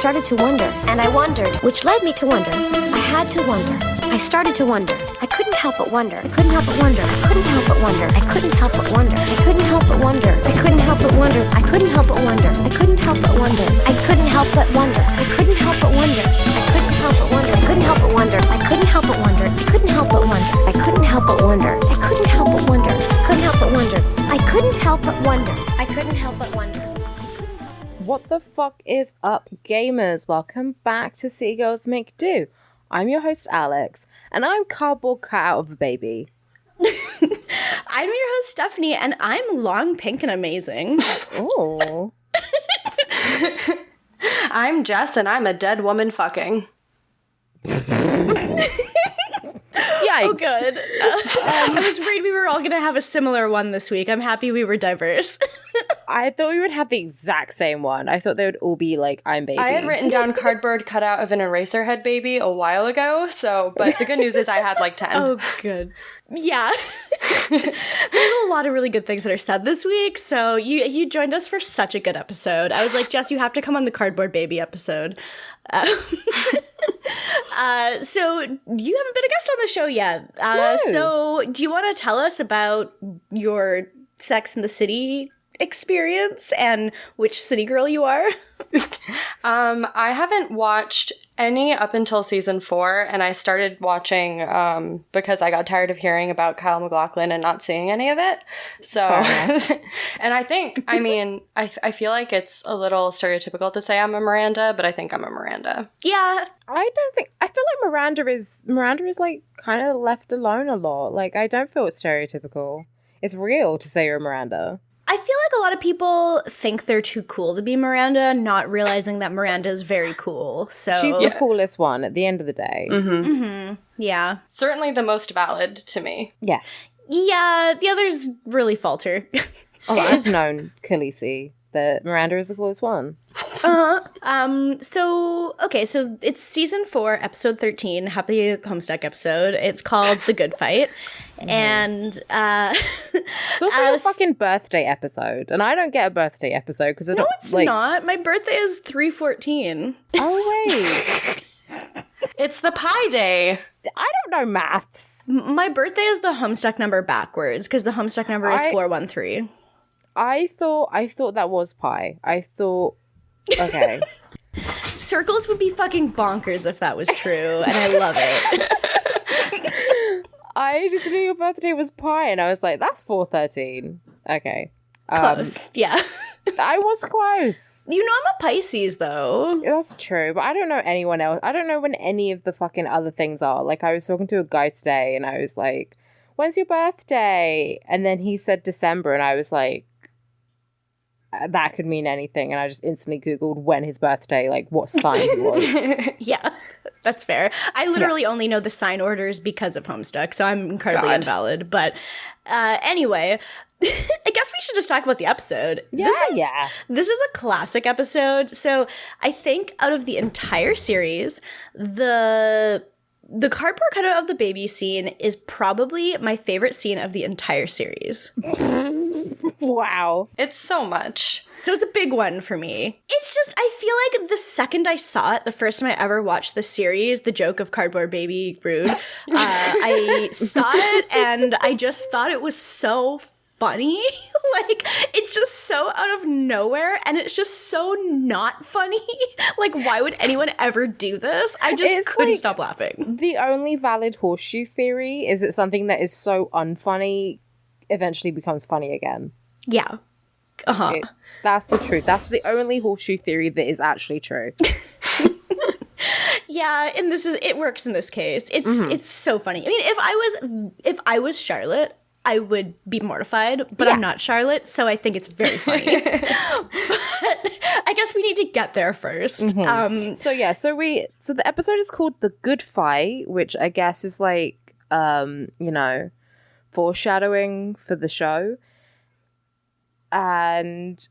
started to wonder, and I wondered, which led me to wonder. I had to wonder. I started to wonder. I couldn't help but wonder. I couldn't help but wonder. I couldn't help but wonder. I couldn't help but wonder. I couldn't help but wonder. I couldn't help but wonder. I couldn't help but wonder. I couldn't help but wonder. I couldn't help but wonder. I couldn't help but wonder. I couldn't help but wonder. I couldn't help but wonder. I couldn't help but wonder. I couldn't help but wonder. I couldn't help but wonder. I couldn't help but wonder. I couldn't help but wonder. I couldn't help but wonder. I couldn't help but wonder. What the fuck is up, gamers? Welcome back to City Girls Make Do. I'm your host, Alex, and I'm cardboard cutout of a baby. I'm your host, Stephanie, and I'm long, pink, and amazing. Oh. I'm Jess, and I'm a dead woman fucking. Yikes. Oh, good. I was worried we were all going to have a similar one this week. I'm happy we were diverse. I thought we would have the exact same one. I thought they would all be like, I'm baby. I had written down cardboard cutout of an Eraserhead baby a while ago, but the good news is I had like 10. Oh, good. Yeah. There's a lot of really good things that are said this week, so you joined us for such a good episode. I was like, Jess, you have to come on the cardboard baby episode. So you haven't been a guest on the show yet. No. So do you want to tell us about your Sex and the City experience and which city girl you are? I haven't watched any up until season 4, and I started watching because I got tired of hearing about Kyle MacLachlan and not seeing any of it. So, and I think, I feel like it's a little stereotypical to say I'm a Miranda, but I think I'm a Miranda. Yeah. I feel like Miranda is like kind of left alone a lot. Like, I don't feel it's stereotypical. It's real to say you're a Miranda. I feel like a lot of people think they're too cool to be Miranda, not realizing that Miranda is very cool. So she's the coolest one at the end of the day. Mm-hmm. Mm-hmm. Yeah. Certainly the most valid to me. Yes. Yeah, the others really falter. Oh, it is known, Khaleesi, that Miranda is the coolest one. So it's season 4, episode 13, Happy Homestuck episode. It's called The Good Fight. And it's also a fucking birthday episode, and I don't get a birthday episode because it's not. My birthday is 3/14. Oh wait, it's the Pi Day. I don't know maths. My birthday is the Homestuck number backwards because the Homestuck number is 413. I thought that was pi. I thought, okay. Circles would be fucking bonkers if that was true, and I love it. I just knew your birthday was pi, and I was like, that's 413. Okay. Close, yeah. I was close. You know I'm a Pisces, though. That's true, but I don't know anyone else. I don't know when any of the fucking other things are. Like, I was talking to a guy today, and I was like, when's your birthday? And then he said December, and I was like, that could mean anything. And I just instantly Googled when his birthday, like what sign he was. Yeah, that's fair. I literally only know the sign orders because of Homestuck, so I'm incredibly invalid. But anyway, I guess we should just talk about the episode. Yeah, This is a classic episode. So I think out of the entire series, the cardboard cutout of the baby scene is probably my favorite scene of the entire series. Wow. It's so much. So it's a big one for me. It's just, I feel like the second I saw it, the first time I ever watched the series, the joke of cardboard baby rude, I saw it and I just thought it was so funny. Like, it's just so out of nowhere and it's just so not funny. Like, why would anyone ever do this? I just couldn't stop laughing. The only valid horseshoe theory is that something that is so unfunny eventually becomes funny again. Yeah. Uh-huh. That's the truth. That's the only horseshoe theory that is actually true. Yeah, and it works in this case. It's so funny. I mean, if I was Charlotte, I would be mortified, but I'm not Charlotte, so I think it's very funny. But I guess we need to get there first. Mm-hmm. So the episode is called The Good Fight, which I guess is like foreshadowing for the show. And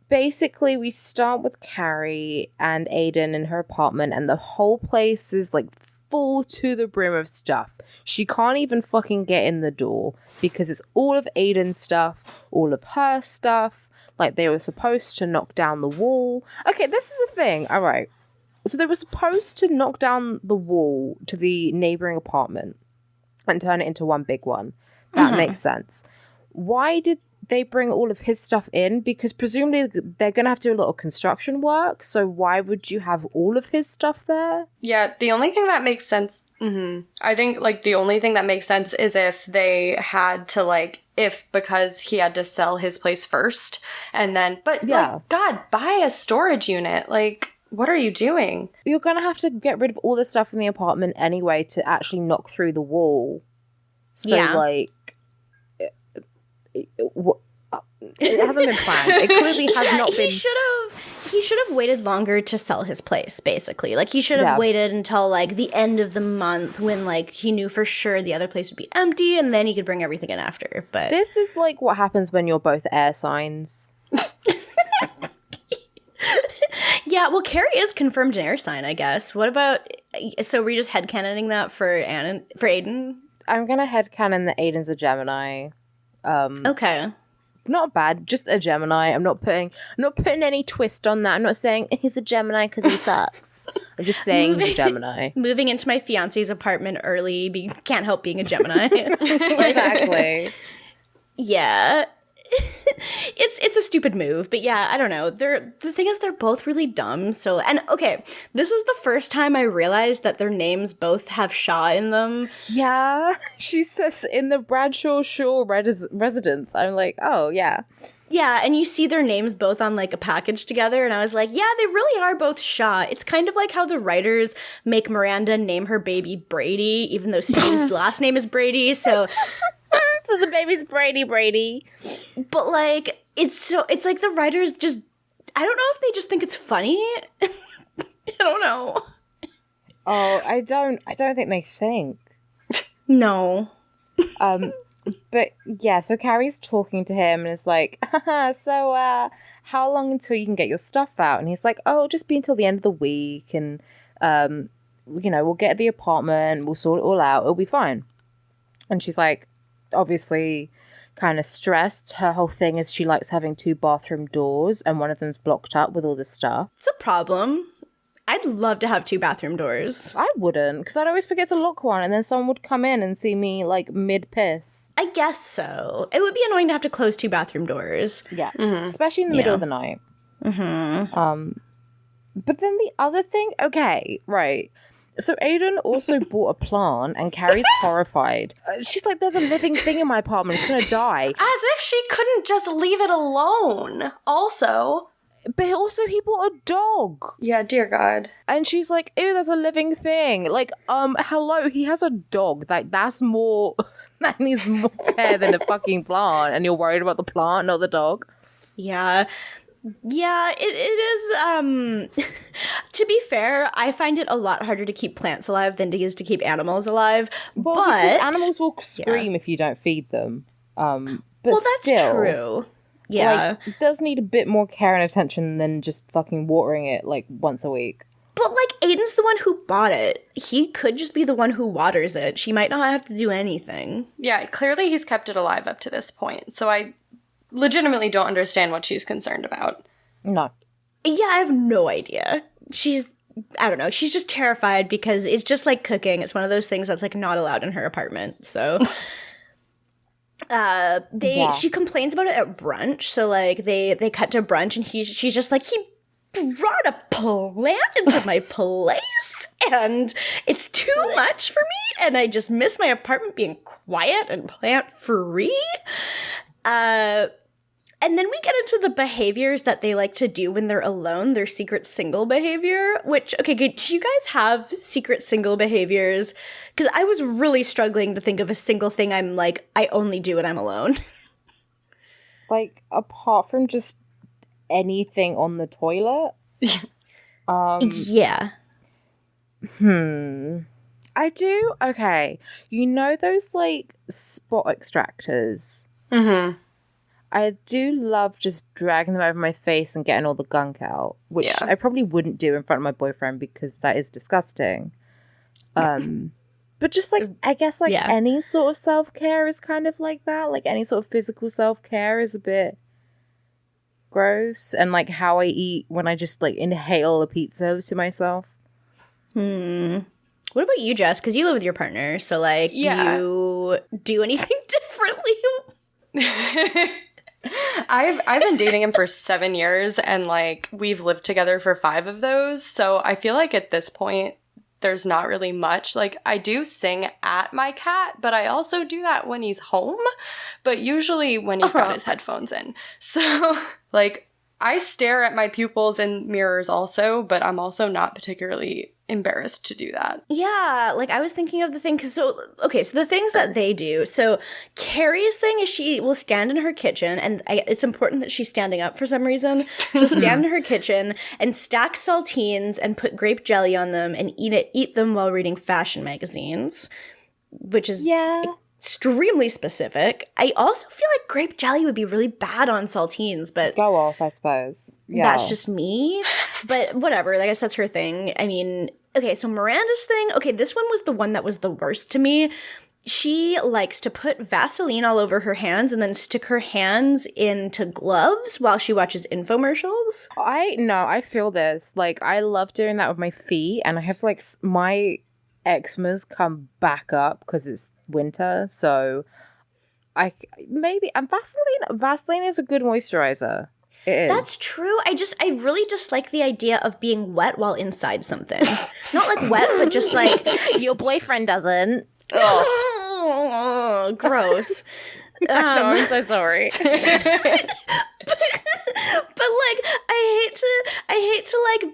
basically we start with Carrie and Aiden in her apartment, and the whole place is like full to the brim of stuff. She can't even fucking get in the door because it's all of Aiden's stuff, all of her stuff. Like, they were supposed to knock down the wall. Okay, this is the thing. All right. So they were supposed to knock down the wall to the neighboring apartment and turn it into one big one. That makes sense. Why did they bring all of his stuff in? Because presumably they're going to have to do a lot of construction work. So why would you have all of his stuff there? Yeah, the only thing that makes sense, I think, like, the only thing that makes sense is if they had to, like, because he had to sell his place first, and then, but, like, God, buy a storage unit, like, what are you doing? You're going to have to get rid of all the stuff in the apartment anyway to actually knock through the wall. So, like, it hasn't been planned. It clearly has not been. He should have waited longer to sell his place, basically. Like, he should have waited until, like, the end of the month when, like, he knew for sure the other place would be empty, and then he could bring everything in after. But this is, like, what happens when you're both air signs. Yeah, well, Carrie is confirmed an air sign, I guess. What about... So we're just headcanoning that for Aiden? I'm going to headcanon that Aiden's a Gemini. Okay. Not bad, just a Gemini. I'm not putting any twist on that. I'm not saying he's a Gemini because he sucks. I'm just saying he's a Gemini. Moving into my fiance's apartment early, can't help being a Gemini. Exactly. Yeah. It's a stupid move, but yeah, I don't know. The thing is, they're both really dumb. So, and okay, this is the first time I realized that their names both have Shaw in them. Yeah, she says in the Bradshaw Shaw residence. I'm like, oh yeah. Yeah, and you see their names both on, like, a package together, and I was like, yeah, they really are both Shaw. It's kind of like how the writers make Miranda name her baby Brady, even though Steve's last name is Brady, so... So the baby's Brady. But, like, it's like the writers just... I don't know if they just think it's funny. I don't know. Oh, I don't think they think. No. But yeah, so Carrie's talking to him and is like, so how long until you can get your stuff out? And he's like, oh, it'll just be until the end of the week, and we'll get the apartment, we'll sort it all out, it'll be fine. And she's like, obviously kind of stressed. Her whole thing is she likes having 2 bathroom doors and one of them's blocked up with all this stuff. It's a problem. I'd love to have 2 bathroom doors. I wouldn't, because I'd always forget to lock one, and then someone would come in and see me, like, mid-piss. I guess so. It would be annoying to have to close 2 bathroom doors. Yeah. Especially in the middle of the night. But then the other thing... Okay, right. So Aiden also bought a plant, and Carrie's horrified. She's like, there's a living thing in my apartment. It's going to die. As if she couldn't just leave it alone. Also... But also, he bought a dog. Yeah, dear God. And she's like, ew, there's a living thing. Like, hello, he has a dog. Like, that's more... That needs more care than a fucking plant. And you're worried about the plant, not the dog. Yeah. Yeah, it is, to be fair, I find it a lot harder to keep plants alive than it is to keep animals alive. Well, but animals will scream if you don't feed them. But well, that's still, true. Yeah. Like, it does need a bit more care and attention than just fucking watering it, like, once a week. But, like, Aiden's the one who bought it. He could just be the one who waters it. She might not have to do anything. Yeah, clearly he's kept it alive up to this point. So I legitimately don't understand what she's concerned about. No. Yeah, I have no idea. I don't know. She's just terrified because it's just like cooking. It's one of those things that's, like, not allowed in her apartment. So... She complains about it at brunch. So, like, they cut to brunch and she's just like, he brought a plant into my place and it's too much for me and I just miss my apartment being quiet and plant free. And then we get into the behaviors that they like to do when they're alone, their secret single behavior, which, okay, do you guys have secret single behaviors? Because I was really struggling to think of a single thing I'm like, I only do when I'm alone. Like, apart from just anything on the toilet? Yeah. I do? Okay. You know those, like, spot extractors? Mm-hmm. I do love just dragging them over my face and getting all the gunk out, which I probably wouldn't do in front of my boyfriend because that is disgusting. But just, like, I guess, like, any sort of self-care is kind of like that. Like, any sort of physical self-care is a bit... gross, and like how I eat when I just like inhale a pizza to myself. What about you, Jess? Because you live with your partner, so like, do you do anything differently? I've been dating him for 7 years, and like we've lived together for 5 of those. So I feel like at this point, there's not really much. Like, I do sing at my cat, but I also do that when he's home, but usually when he's got his headphones in. So, like, I stare at my pupils in mirrors also, but I'm also not particularly embarrassed to do that. Yeah, like I was thinking of the thing, so the things that they do. So Carrie's thing is she will stand in her kitchen, and it's important that she's standing up for some reason. She'll stand in her kitchen and stack saltines and put grape jelly on them and eat them while reading fashion magazines, which is extremely specific. I also feel like grape jelly would be really bad on saltines, but Go off, I suppose. Yeah. that's just me. But whatever, I guess that's her thing. I mean, okay, so Miranda's thing, okay, this one was the one that was the worst to me. She likes to put Vaseline all over her hands and then stick her hands into gloves while she watches infomercials. I feel this. Like, I love doing that with my feet, and I have like my eczemas come back up because it's winter, so Vaseline is a good moisturizer. It is. That's true. I really dislike the idea of being wet while inside something. Not like wet, but just like your boyfriend doesn't. oh, gross. No, I'm so sorry. But like, I hate to like,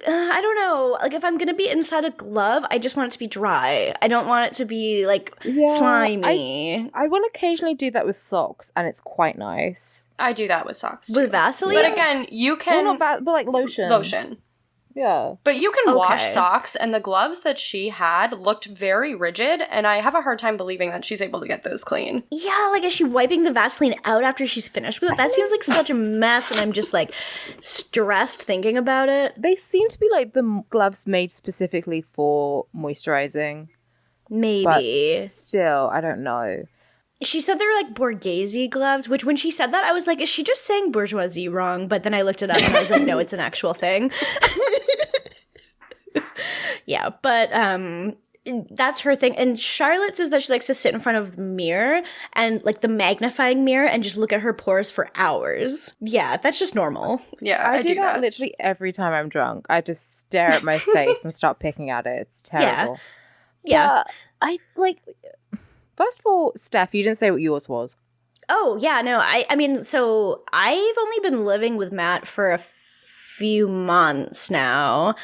I don't know. Like, if I'm gonna be inside a glove, I just want it to be dry. I don't want it to be like slimy. I will occasionally do that with socks, and it's quite nice. I do that with socks too. With Vaseline? But again, you can... Well, not but like lotion. Lotion. Yeah. But you can wash Okay. socks, and the gloves that she had looked very rigid, and I have a hard time believing that she's able to get those clean. Yeah, like, is she wiping the Vaseline out after she's finished with it? That seems like such a mess, and I'm just like stressed thinking about it. They seem to be like the gloves made specifically for moisturizing. Maybe. But still, I don't know. She said they were like Borghese gloves, which when she said that, I was like, is she just saying bourgeoisie wrong? But then I looked it up and I was like, no, it's an actual thing. Yeah, but that's her thing. And Charlotte says that she likes to sit in front of the mirror and like the magnifying mirror and just look at her pores for hours. Yeah, that's just normal. Yeah, I do that literally every time I'm drunk. I just stare at my face and start picking at it. It's terrible. Yeah. But I like... First of all, Steph, you didn't say what yours was. Oh, yeah, no, I mean, so I've only been living with Matt for a few months now,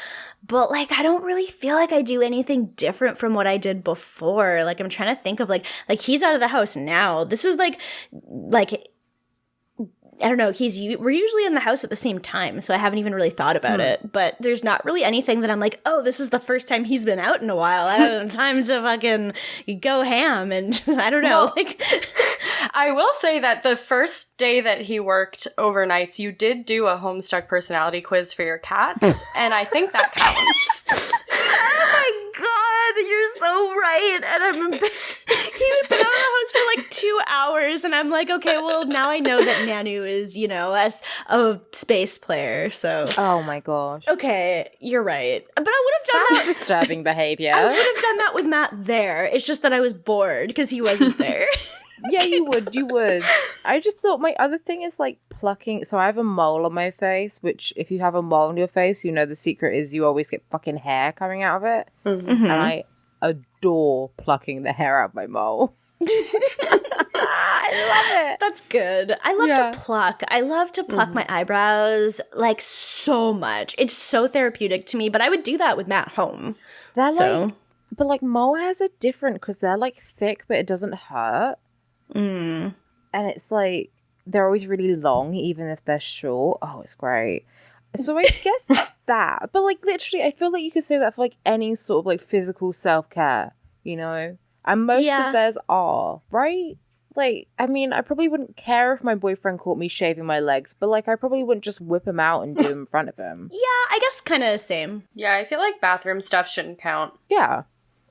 but like, I don't really feel like I do anything different from what I did before. Like, I'm trying to think of like he's out of the house now. This is like, I don't know, we're usually in the house at the same time, so I haven't even really thought about it, but there's not really anything that I'm like, oh, this is the first time he's been out in a while. I don't have time to fucking go ham, and just, I don't know. Well, I will say that the first day that he worked overnights, you did do a homestuck personality quiz for your cats, and I think that counts. Oh my god, you're so right. And he'd been out of the house for like 2 hours, and I'm like, okay, well, now I know that Nanu is, a space player, so. Oh my gosh. Okay, you're right. But I would have done That's disturbing behavior. I would have done that with Matt there. It's just that I was bored because he wasn't there. Yeah, you would. I just thought my other thing is like plucking. So I have a mole on my face, which if you have a mole on your face, the secret is you always get fucking hair coming out of it. Mm-hmm. And I adore plucking the hair out of my mole. I love it. That's good. I love to pluck. I love to pluck my eyebrows like so much. It's so therapeutic to me, but I would do that with Matt home. But like mole hairs are different because they're like thick, but it doesn't hurt. And it's like they're always really long, even if they're short. Oh, it's great. So I guess that, but like literally, I feel like you could say that for like any sort of like physical self-care, and most of theirs are, right? Like, I mean, I probably wouldn't care if my boyfriend caught me shaving my legs, but like I probably wouldn't just whip him out and do him in front of him. Yeah, I guess kind of same. Yeah, I feel like bathroom stuff shouldn't count. Yeah.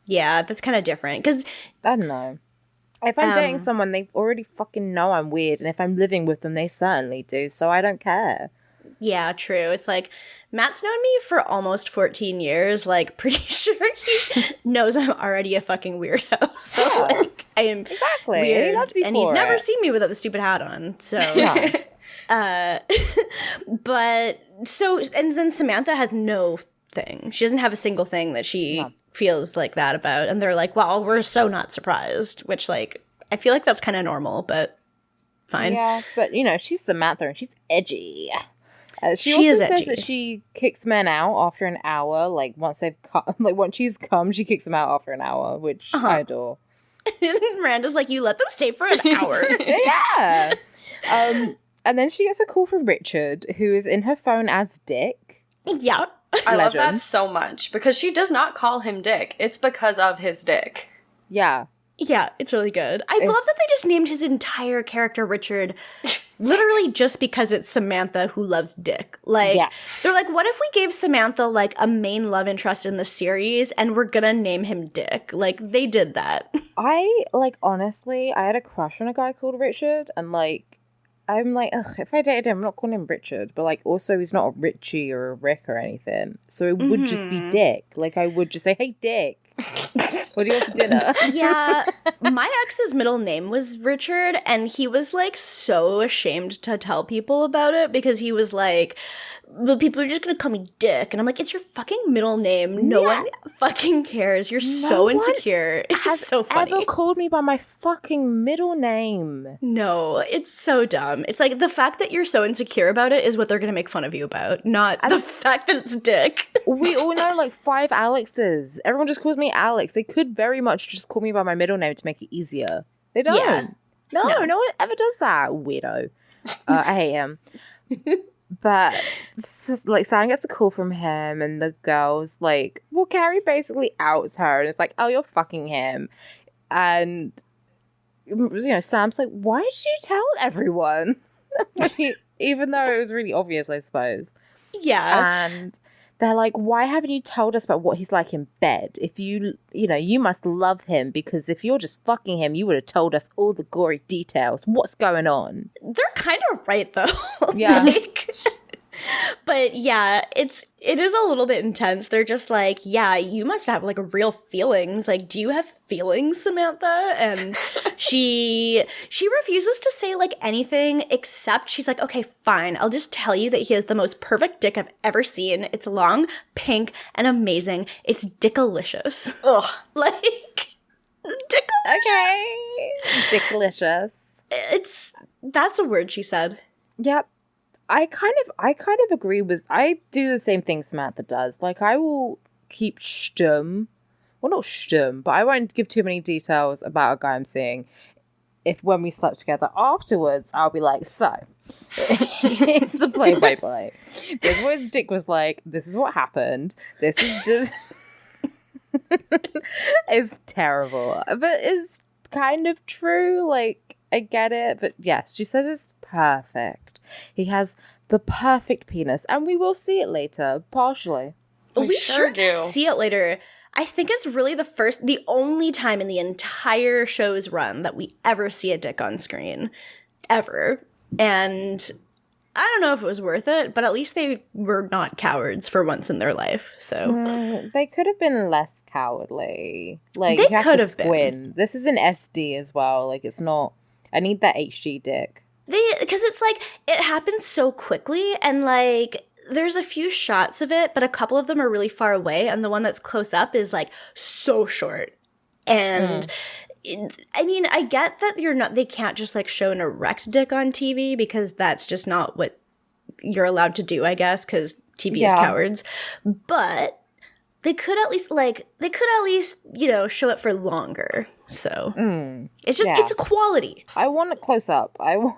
Yeah, that's kind of different because I don't know. If I'm dating someone, they already fucking know I'm weird, and if I'm living with them, they certainly do, so I don't care. Yeah, true. It's like, Matt's known me for almost 14 years, like, pretty sure he knows I'm already a fucking weirdo, so, like, I am weird, he loves you and for he's never it. seen me without the stupid hat on, so... But, so, and then Samantha has no thing. She doesn't have a single thing that she feels like that about, and they're like, well, we're so not surprised, which, like, I feel like that's kind of normal, but fine. Yeah, but, you know, she's Samantha, and she's edgy. She is also says edgy. that she kicks men out after an hour. Like once they've come, like once she's come, she kicks them out after an hour, which I adore. Miranda's like, you let them stay for an hour. Yeah. And then she gets a call from Richard, who is in her phone as Dick. Yeah. I love that so much because she does not call him Dick. It's because of his dick. Yeah. Yeah, it's really good. I love that they just named his entire character Richard literally just because it's Samantha who loves Dick. Like, they're like, what if we gave Samantha, like, a main love interest in the series and we're gonna name him Dick? Like, they did that. Honestly, I had a crush on a guy called Richard, and, like, I'm like, ugh, if I dated him, I'm not calling him Richard, but, like, also he's not a Richie or a Rick or anything, so it would just be Dick. Like, I would just say, hey, Dick. What do you want for dinner? Yeah, my ex's middle name was Richard, and he was, like, so ashamed to tell people about it because he was like, well, people are just gonna call me Dick, and I'm like, it's your fucking middle name. No one fucking cares. You're so insecure. It's so funny. Ever called me by my fucking middle name? No, it's so dumb. It's like the fact that you're so insecure about it is what they're gonna make fun of you about, not the fact that it's Dick. We all know like 5 Alexes. Everyone just calls me Alex. They could very much just call me by my middle name to make it easier. They don't. Yeah. No one ever does that. Weirdo. I hate him. But it's just, like, Sam gets a call from him, and the girl's like, well, Carrie basically outs her, and it's like, oh, you're fucking him. And, you know, Sam's like, why did you tell everyone? Even though it was really obvious, I suppose. Yeah. And they're like, why haven't you told us about what he's like in bed? If you know, you must love him, because if you're just fucking him, you would have told us all the gory details. What's going on? They're kind of right, though. Yeah. But yeah, it is a little bit intense. They're just like, yeah, you must have like real feelings. Like, do you have feelings, Samantha? And she refuses to say like anything except she's like, okay, fine. I'll just tell you that he has the most perfect dick I've ever seen. It's long, pink, and amazing. It's dickalicious. Ugh. Like, dickalicious. Okay. Dickalicious. That's a word she said. Yep. I kind of agree with, I do the same thing Samantha does. Like, I will keep stum. Well, not stum, but I won't give too many details about a guy I'm seeing. If when we slept together afterwards, I'll be like, so, it's the play-by-play. This is what his dick was like. This is what happened. This is it's terrible. But it's kind of true. Like, I get it. But yes, she says it's perfect. He has the perfect penis, and we will see it later, partially. We sure do. See it later. I think it's really the only time in the entire show's run that we ever see a dick on screen. Ever. And I don't know if it was worth it, but at least they were not cowards for once in their life, so. They could have been less cowardly. Like, They you have could to have been. squint. This is an SD as well. Like, it's not, I need that HG dick. Because it's like, it happens so quickly, and like, there's a few shots of it, but a couple of them are really far away, and the one that's close up is like so short. And I mean, I get that they can't just like show an erect dick on TV, because that's just not what you're allowed to do, I guess, because TV is cowards. But they could at least, you know, show it for longer. So it's just, it's a quality. I want a close up. We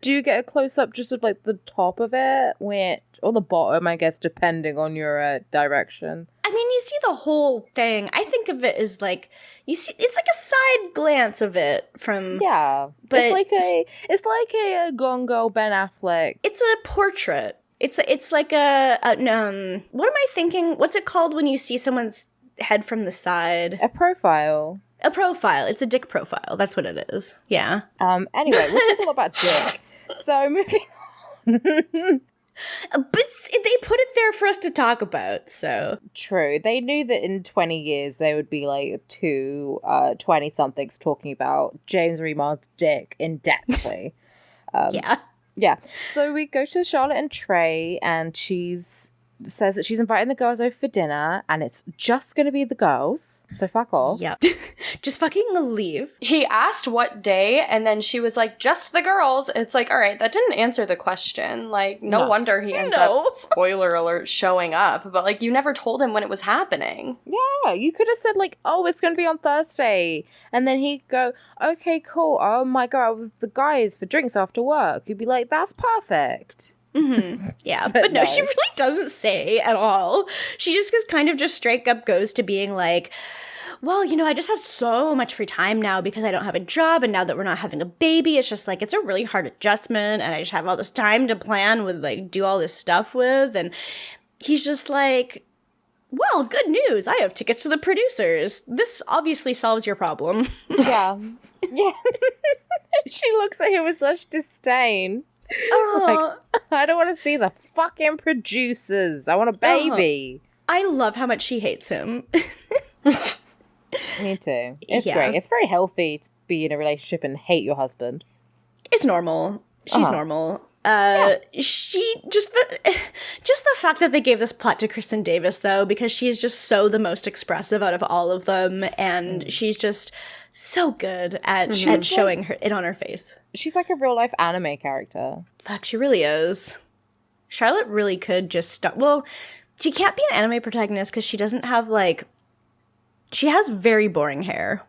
do get a close up just of like the top of it, or the bottom, I guess, depending on your direction. I mean, you see the whole thing. I think of it as like, it's like a side glance of it from. Yeah, but it's like a Gone Girl Ben Affleck. It's a portrait. It's like what am I thinking? What's it called when you see someone's head from the side. A profile. A profile. It's a dick profile. That's what it is. Yeah. Anyway, we'll talk a lot about dick. So moving on. But they put it there for us to talk about, so. True. They knew that in 20 years there would be like two 20-somethings talking about James Remar's dick in-depthly. Yeah. Yeah. So we go to Charlotte and Trey, and says that she's inviting the girls over for dinner, and it's just going to be the girls. So fuck off. Yeah. Just fucking leave. He asked what day, and then she was like, just the girls. It's like, all right, that didn't answer the question. Like, no wonder he ends up, spoiler alert, showing up. But, like, you never told him when it was happening. Yeah, you could have said, like, oh, it's going to be on Thursday. And then he'd go, okay, cool. Oh, my God, with the guys for drinks after work. You'd be like, that's perfect. Mm-hmm. Yeah, but no, she really doesn't say at all. She just kind of just straight up goes to being like, well, you know, I just have so much free time now because I don't have a job, and now that we're not having a baby, it's just like, it's a really hard adjustment, and I just have all this time to plan with, like, do all this stuff with, and he's just like, well, good news, I have tickets to the producers. This obviously solves your problem. Yeah. Yeah. She looks at him with such disdain. Like, I don't want to see the fucking producers. I want a baby. I love how much she hates him. Me too. It's great. It's very healthy to be in a relationship and hate your husband. It's normal. She's normal. She just the fact that they gave this plot to Kristen Davis, though, because she's just so the most expressive out of all of them, and she's just so good at showing her it on her face. She's like a real life anime character. Fuck, she really is. Charlotte really could just start. Well, she can't be an anime protagonist because she doesn't have like. She has very boring hair.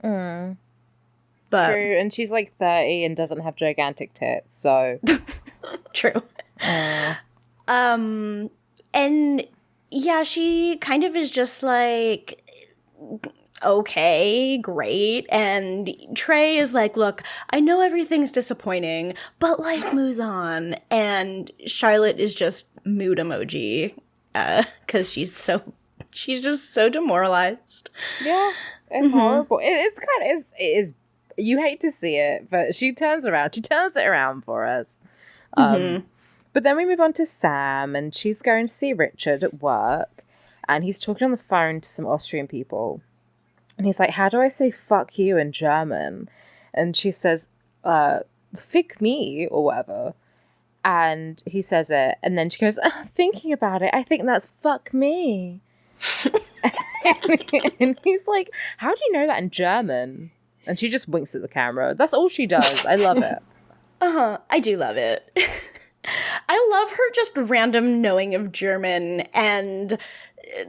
But true, and she's like 30 and doesn't have gigantic tits, so true. And yeah, she kind of is just like, okay, great. And Trey is like, look, I know everything's disappointing, but life moves on. And Charlotte is just mood emoji because she's just so demoralized. Yeah, it's horrible. It is. You hate to see it, but she turns around. She turns it around for us. But then we move on to Sam, and she's going to see Richard at work, and he's talking on the phone to some Austrian people. And he's like, how do I say fuck you in German? And she says, fick me, or whatever. And he says it, and then she goes, thinking about it, I think that's fuck me. And he's like, how do you know that in German? And she just winks at the camera. That's all she does. I love it. I do love it. I love her just random knowing of German, and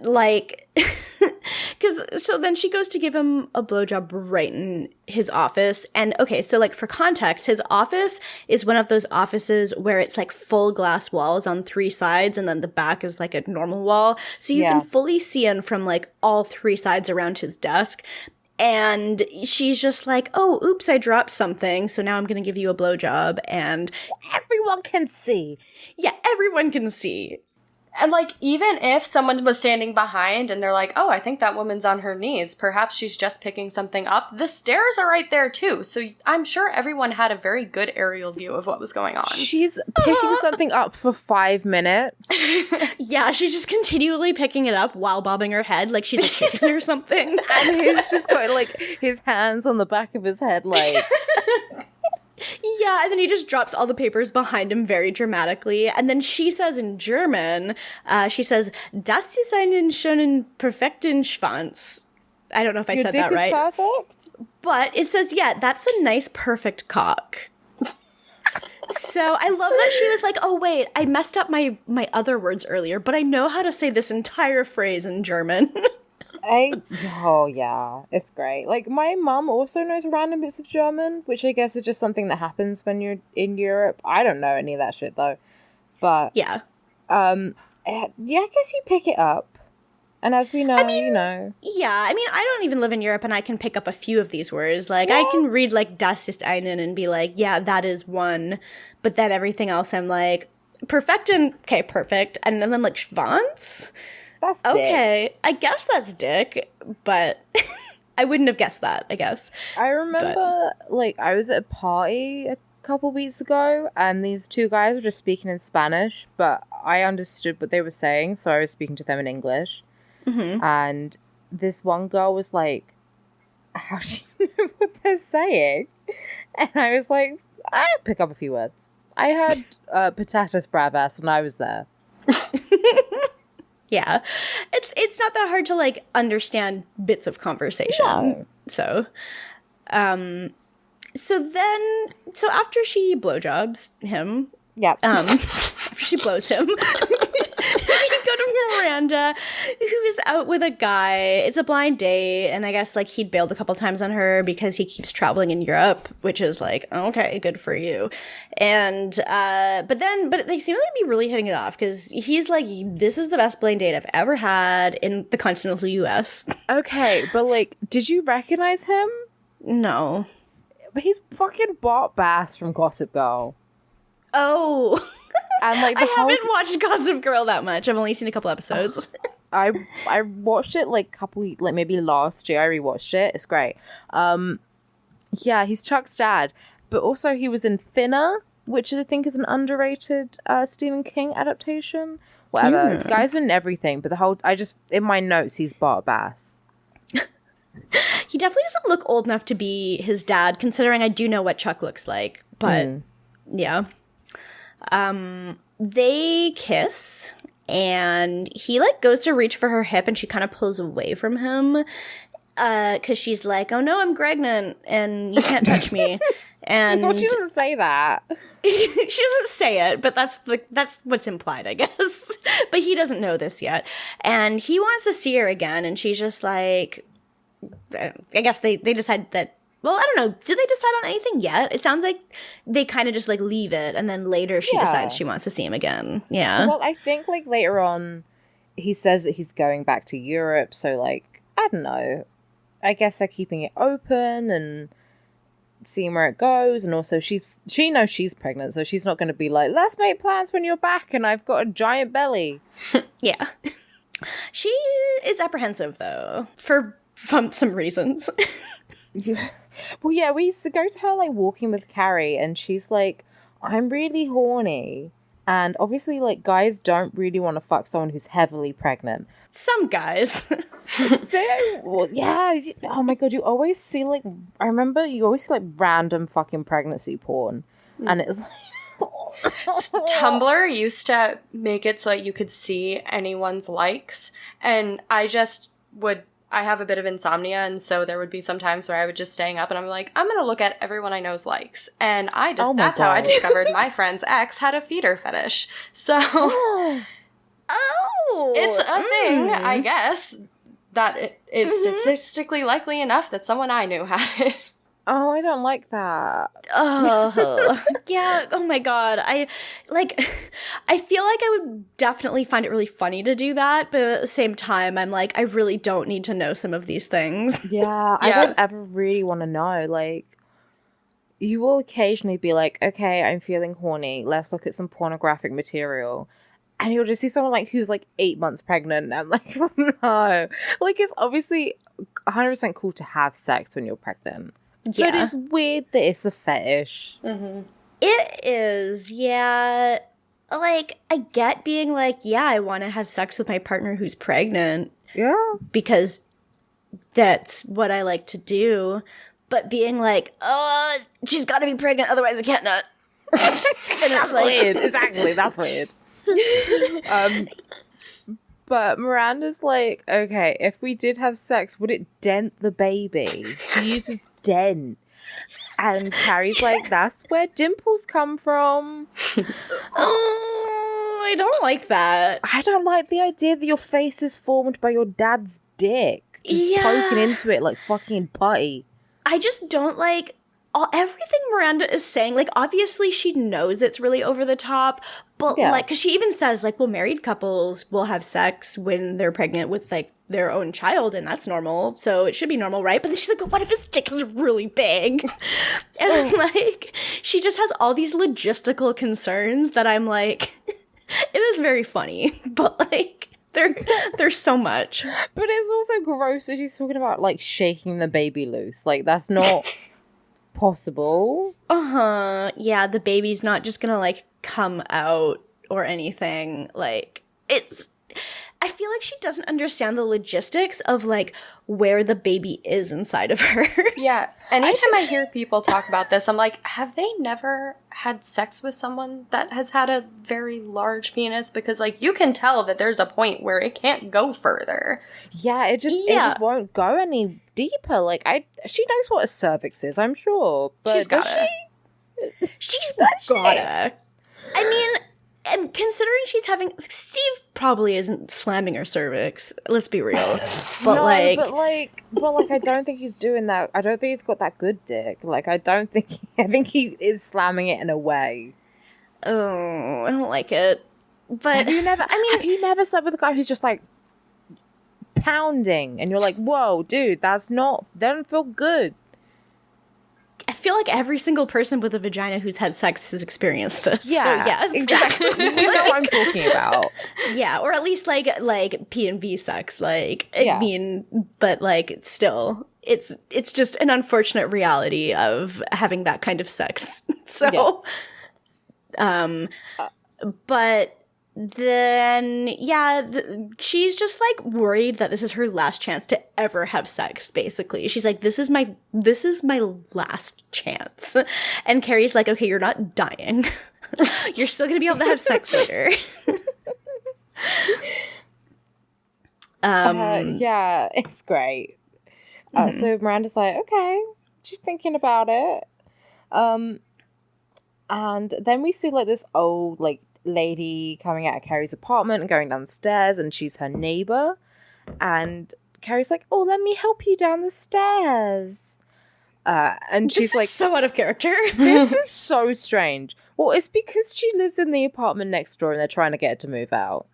like, because so then she goes to give him a blowjob right in his office. And okay, so like for context, his office is one of those offices where it's like full glass walls on 3 sides, and then the back is like a normal wall. So you can fully see in from like all 3 sides around his desk. And she's just like, oh, oops, I dropped something, so now I'm going to give you a blowjob, and everyone can see. Yeah, everyone can see. And, like, even if someone was standing behind and they're like, oh, I think that woman's on her knees, perhaps she's just picking something up, the stairs are right there, too. So I'm sure everyone had a very good aerial view of what was going on. She's picking something up for 5 minutes. Yeah, she's just continually picking it up while bobbing her head like she's a chicken or something. And he's just got, like, his hands on the back of his head, like... Yeah, and then he just drops all the papers behind him very dramatically. And then she says in German, she says, das ist einen schönen perfekten Schwanz. I don't know if I said that right. Your dick is perfect? But it says, yeah, that's a nice perfect cock. So I love that she was like, oh, wait, I messed up my other words earlier, but I know how to say this entire phrase in German. Oh yeah, it's great. Like, my mum also knows random bits of German, which I guess is just something that happens when you're in Europe. I don't know any of that shit though, but yeah, I guess you pick it up, and as we know, you know. Yeah, I mean, I don't even live in Europe, and I can pick up a few of these words. Like, I can read like das ist einen and be like, yeah, that is one, but then everything else I'm like, perfect, and okay, perfect, and then like Schwanz. That's dick. Okay, I guess that's dick, but I wouldn't have guessed that, I guess. I remember, like, I was at a party a couple weeks ago, and these two guys were just speaking in Spanish, but I understood what they were saying, so I was speaking to them in English. Mm-hmm. And this one girl was like, how do you know what they're saying? And I was like, I pick up a few words. I heard patatas bravas, and I was there. Yeah, it's not that hard to like understand bits of conversation. No. So after she blowjobs him, after she blows him, we go to Miranda, who is out with a guy. It's a blind date, and I guess like he'd bailed a couple times on her because he keeps traveling in Europe, which is like, okay, good for you. And but they seem to be really hitting it off because he's like, this is the best blind date I've ever had in the continental US. Okay, but like, did you recognize him? No. But he's fucking Bart Bass from Gossip Girl. Oh. And like I haven't watched Gossip Girl that much. I've only seen a couple episodes. I watched it like maybe last year. I rewatched it. It's great. Yeah, he's Chuck's dad, but also he was in Thinner, which I think is an underrated Stephen King adaptation. Whatever. The guy's been in everything, but in my notes he's Bart Bass. He definitely doesn't look old enough to be his dad, considering I do know what Chuck looks like. But yeah. They kiss, and he like goes to reach for her hip, and she kind of pulls away from him because she's like, "Oh no, I'm pregnant, and you can't touch me." And well, she doesn't say that. She doesn't say it, but that's what's implied, I guess. But he doesn't know this yet, and he wants to see her again, and she's just like, I guess they decide that. Well, I don't know. Did they decide on anything yet? It sounds like they kind of just like leave it, and then later she decides she wants to see him again. Yeah. Well, I think like later on, he says that he's going back to Europe. So like, I don't know. I guess they're keeping it open and seeing where it goes. And also, she knows she's pregnant, so she's not going to be like, let's make plans when you're back, and I've got a giant belly. Yeah. She is apprehensive though for some reasons. Well, yeah, we used to go to her, like, walking with Carrie, and she's like, I'm really horny. And obviously, like, guys don't really want to fuck someone who's heavily pregnant. Some guys. Well, yeah. Oh, my God. You always see, like, I remember you always see, like, random fucking pregnancy porn. And it's like... Tumblr used to make it so that you could see anyone's likes. And I have a bit of insomnia, and so there would be some times where I would just staying up and I'm like, I'm gonna look at everyone I know's likes. And that's how I discovered my friend's ex had a feeder fetish. So it's a thing, I guess, that it is statistically likely enough that someone I knew had it. Oh, I don't like that. Oh, yeah. Oh my God. I feel like I would definitely find it really funny to do that, but at the same time, I'm like, I really don't need to know some of these things. Yeah, I don't ever really want to know. Like, you will occasionally be like, okay, I'm feeling horny. Let's look at some pornographic material. And you'll just see someone like who's like 8 months pregnant. And I'm like, oh, no. Like, it's obviously 100% cool to have sex when you're pregnant. Yeah. But it's weird that it's a fetish. Mm-hmm. It is, yeah. Like, I get being like, yeah, I want to have sex with my partner who's pregnant. Yeah. Because that's what I like to do. But being like, oh, she's got to be pregnant, otherwise I can't nut. And it's like, weird. Exactly, that's weird. But Miranda's like, okay, if we did have sex, would it dent the baby? She uses dent. And Carrie's like, that's where dimples come from. Oh, I don't like that. I don't like the idea that your face is formed by your dad's dick. Just poking into it like fucking putty. I just don't like everything Miranda is saying. Like, obviously she knows it's really over the top, but like, because she even says like, well, married couples will have sex when they're pregnant with like their own child, and that's normal, so it should be normal, right? But then she's like, but what if his dick is really big? And like, she just has all these logistical concerns that I'm like, it is very funny, but like, There's so much. But it's also gross that she's talking about, like, shaking the baby loose. Like, that's not possible. Yeah, the baby's not just gonna, like, come out or anything. Like, I feel like she doesn't understand the logistics of, like, where the baby is inside of her. Yeah. Anytime I hear people talk about this, I'm like, have they never had sex with someone that has had a very large penis? Because, like, you can tell that there's a point where it can't go further. Yeah, it just won't go any deeper. Like, she knows what a cervix is, I'm sure. But She's got it. She's gotta. I mean, and considering she's having, Steve probably isn't slamming her cervix. Let's be real. But no, like, but I don't think he's doing that. I don't think he's got that good dick. Like, I think he is slamming it in a way. oh, I don't like it. But Have you never slept with a guy who's just like pounding, and you're like, whoa, dude, that doesn't feel good. I feel like every single person with a vagina who's had sex has experienced this. Yeah, so yes, exactly. You know what I'm talking about. Yeah, or at least like P and V sex. Like, Yeah. I mean, but like still, it's just an unfortunate reality of having that kind of sex. So, but then she's just like worried that this is her last chance to ever have sex. Basically, she's like, this is my last chance. And Carrie's like, okay, you're not dying. You're still gonna be able to have sex later. Yeah, it's great. So Miranda's like, okay, she's thinking about it. And then we see like this old like lady coming out of Carrie's apartment and going down the stairs, and she's her neighbor. And Carrie's like, oh, let me help you down the stairs. And she's This like, is so out of character. this is so strange. Well, it's because she lives in the apartment next door and they're trying to get her to move out.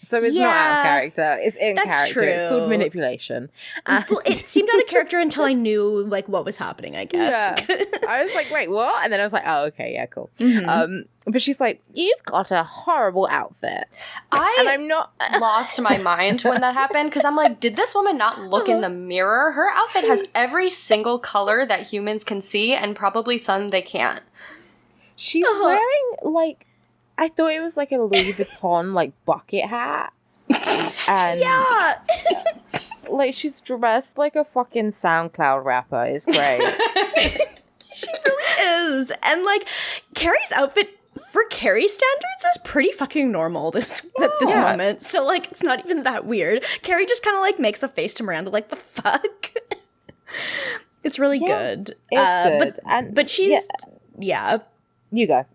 So it's not out of character. It's in that's character. It's called true. manipulation. Well, it seemed out of character until I knew like what was happening, I guess. Yeah. I was like, wait, what? And then I was like, oh, okay, yeah, cool. Mm-hmm. But she's like, you've got a horrible outfit. And I'm not... lost my mind when that happened, because I'm like, did this woman not look in the mirror? Her outfit has every single color that humans can see, and probably some they can't. She's wearing, like, I thought it was like a Louis Vuitton, like, bucket hat. And, Yeah. like, she's dressed like a fucking SoundCloud rapper. It's great. She really is. And like Carrie's outfit for Carrie standards is pretty fucking normal at this moment. So like it's not even that weird. Carrie just kind of like makes a face to Miranda like, the fuck? It's really good. It's good. But she's You go.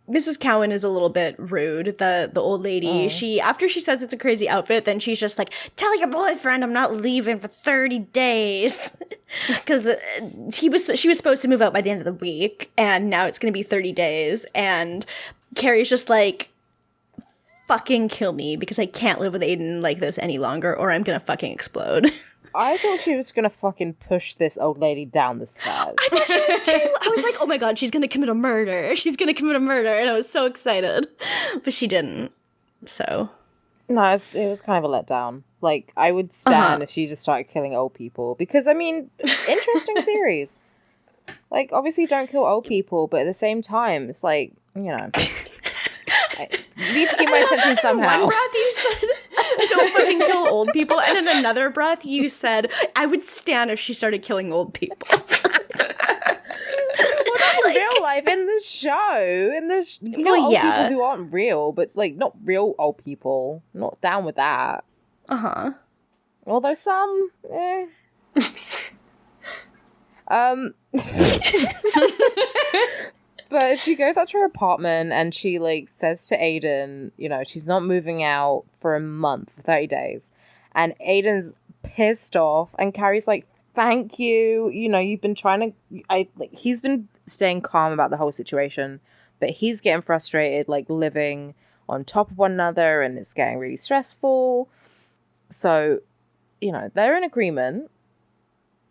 Mrs. Cowan is a little bit rude, the old lady. She, after she says it's a crazy outfit, then she's just like, tell your boyfriend I'm not leaving for 30 days. Because she was supposed to move out by the end of the week, and now it's going to be 30 days. And Carrie's just like, fucking kill me, because I can't live with Aiden like this any longer, or I'm going to fucking explode. I thought she was going to fucking push this old lady down the stairs. I thought she was too. I was like, oh my god, she's gonna commit a murder. She's gonna commit a murder. And I was so excited. But she didn't. So. No, it was kind of a letdown. Like, I would stand if she just started killing old people. Because, I mean, interesting series. Like, obviously don't kill old people, but at the same time, it's like, you know. You need to keep my attention somehow. One breath you said, don't fucking kill old people. And in another breath you said, I would stand if she started killing old people. In real life, in this show, you kill old people who aren't real, but like not real old people. I'm not down with that. Although some, But she goes up to her apartment and she like says to Aiden, you know, she's not moving out for a month, 30 days. And Aiden's pissed off and Carrie's like, thank you. You know, you've been trying to, he's been staying calm about the whole situation, but he's getting frustrated, like living on top of one another, and it's getting really stressful. So, you know, they're in agreement.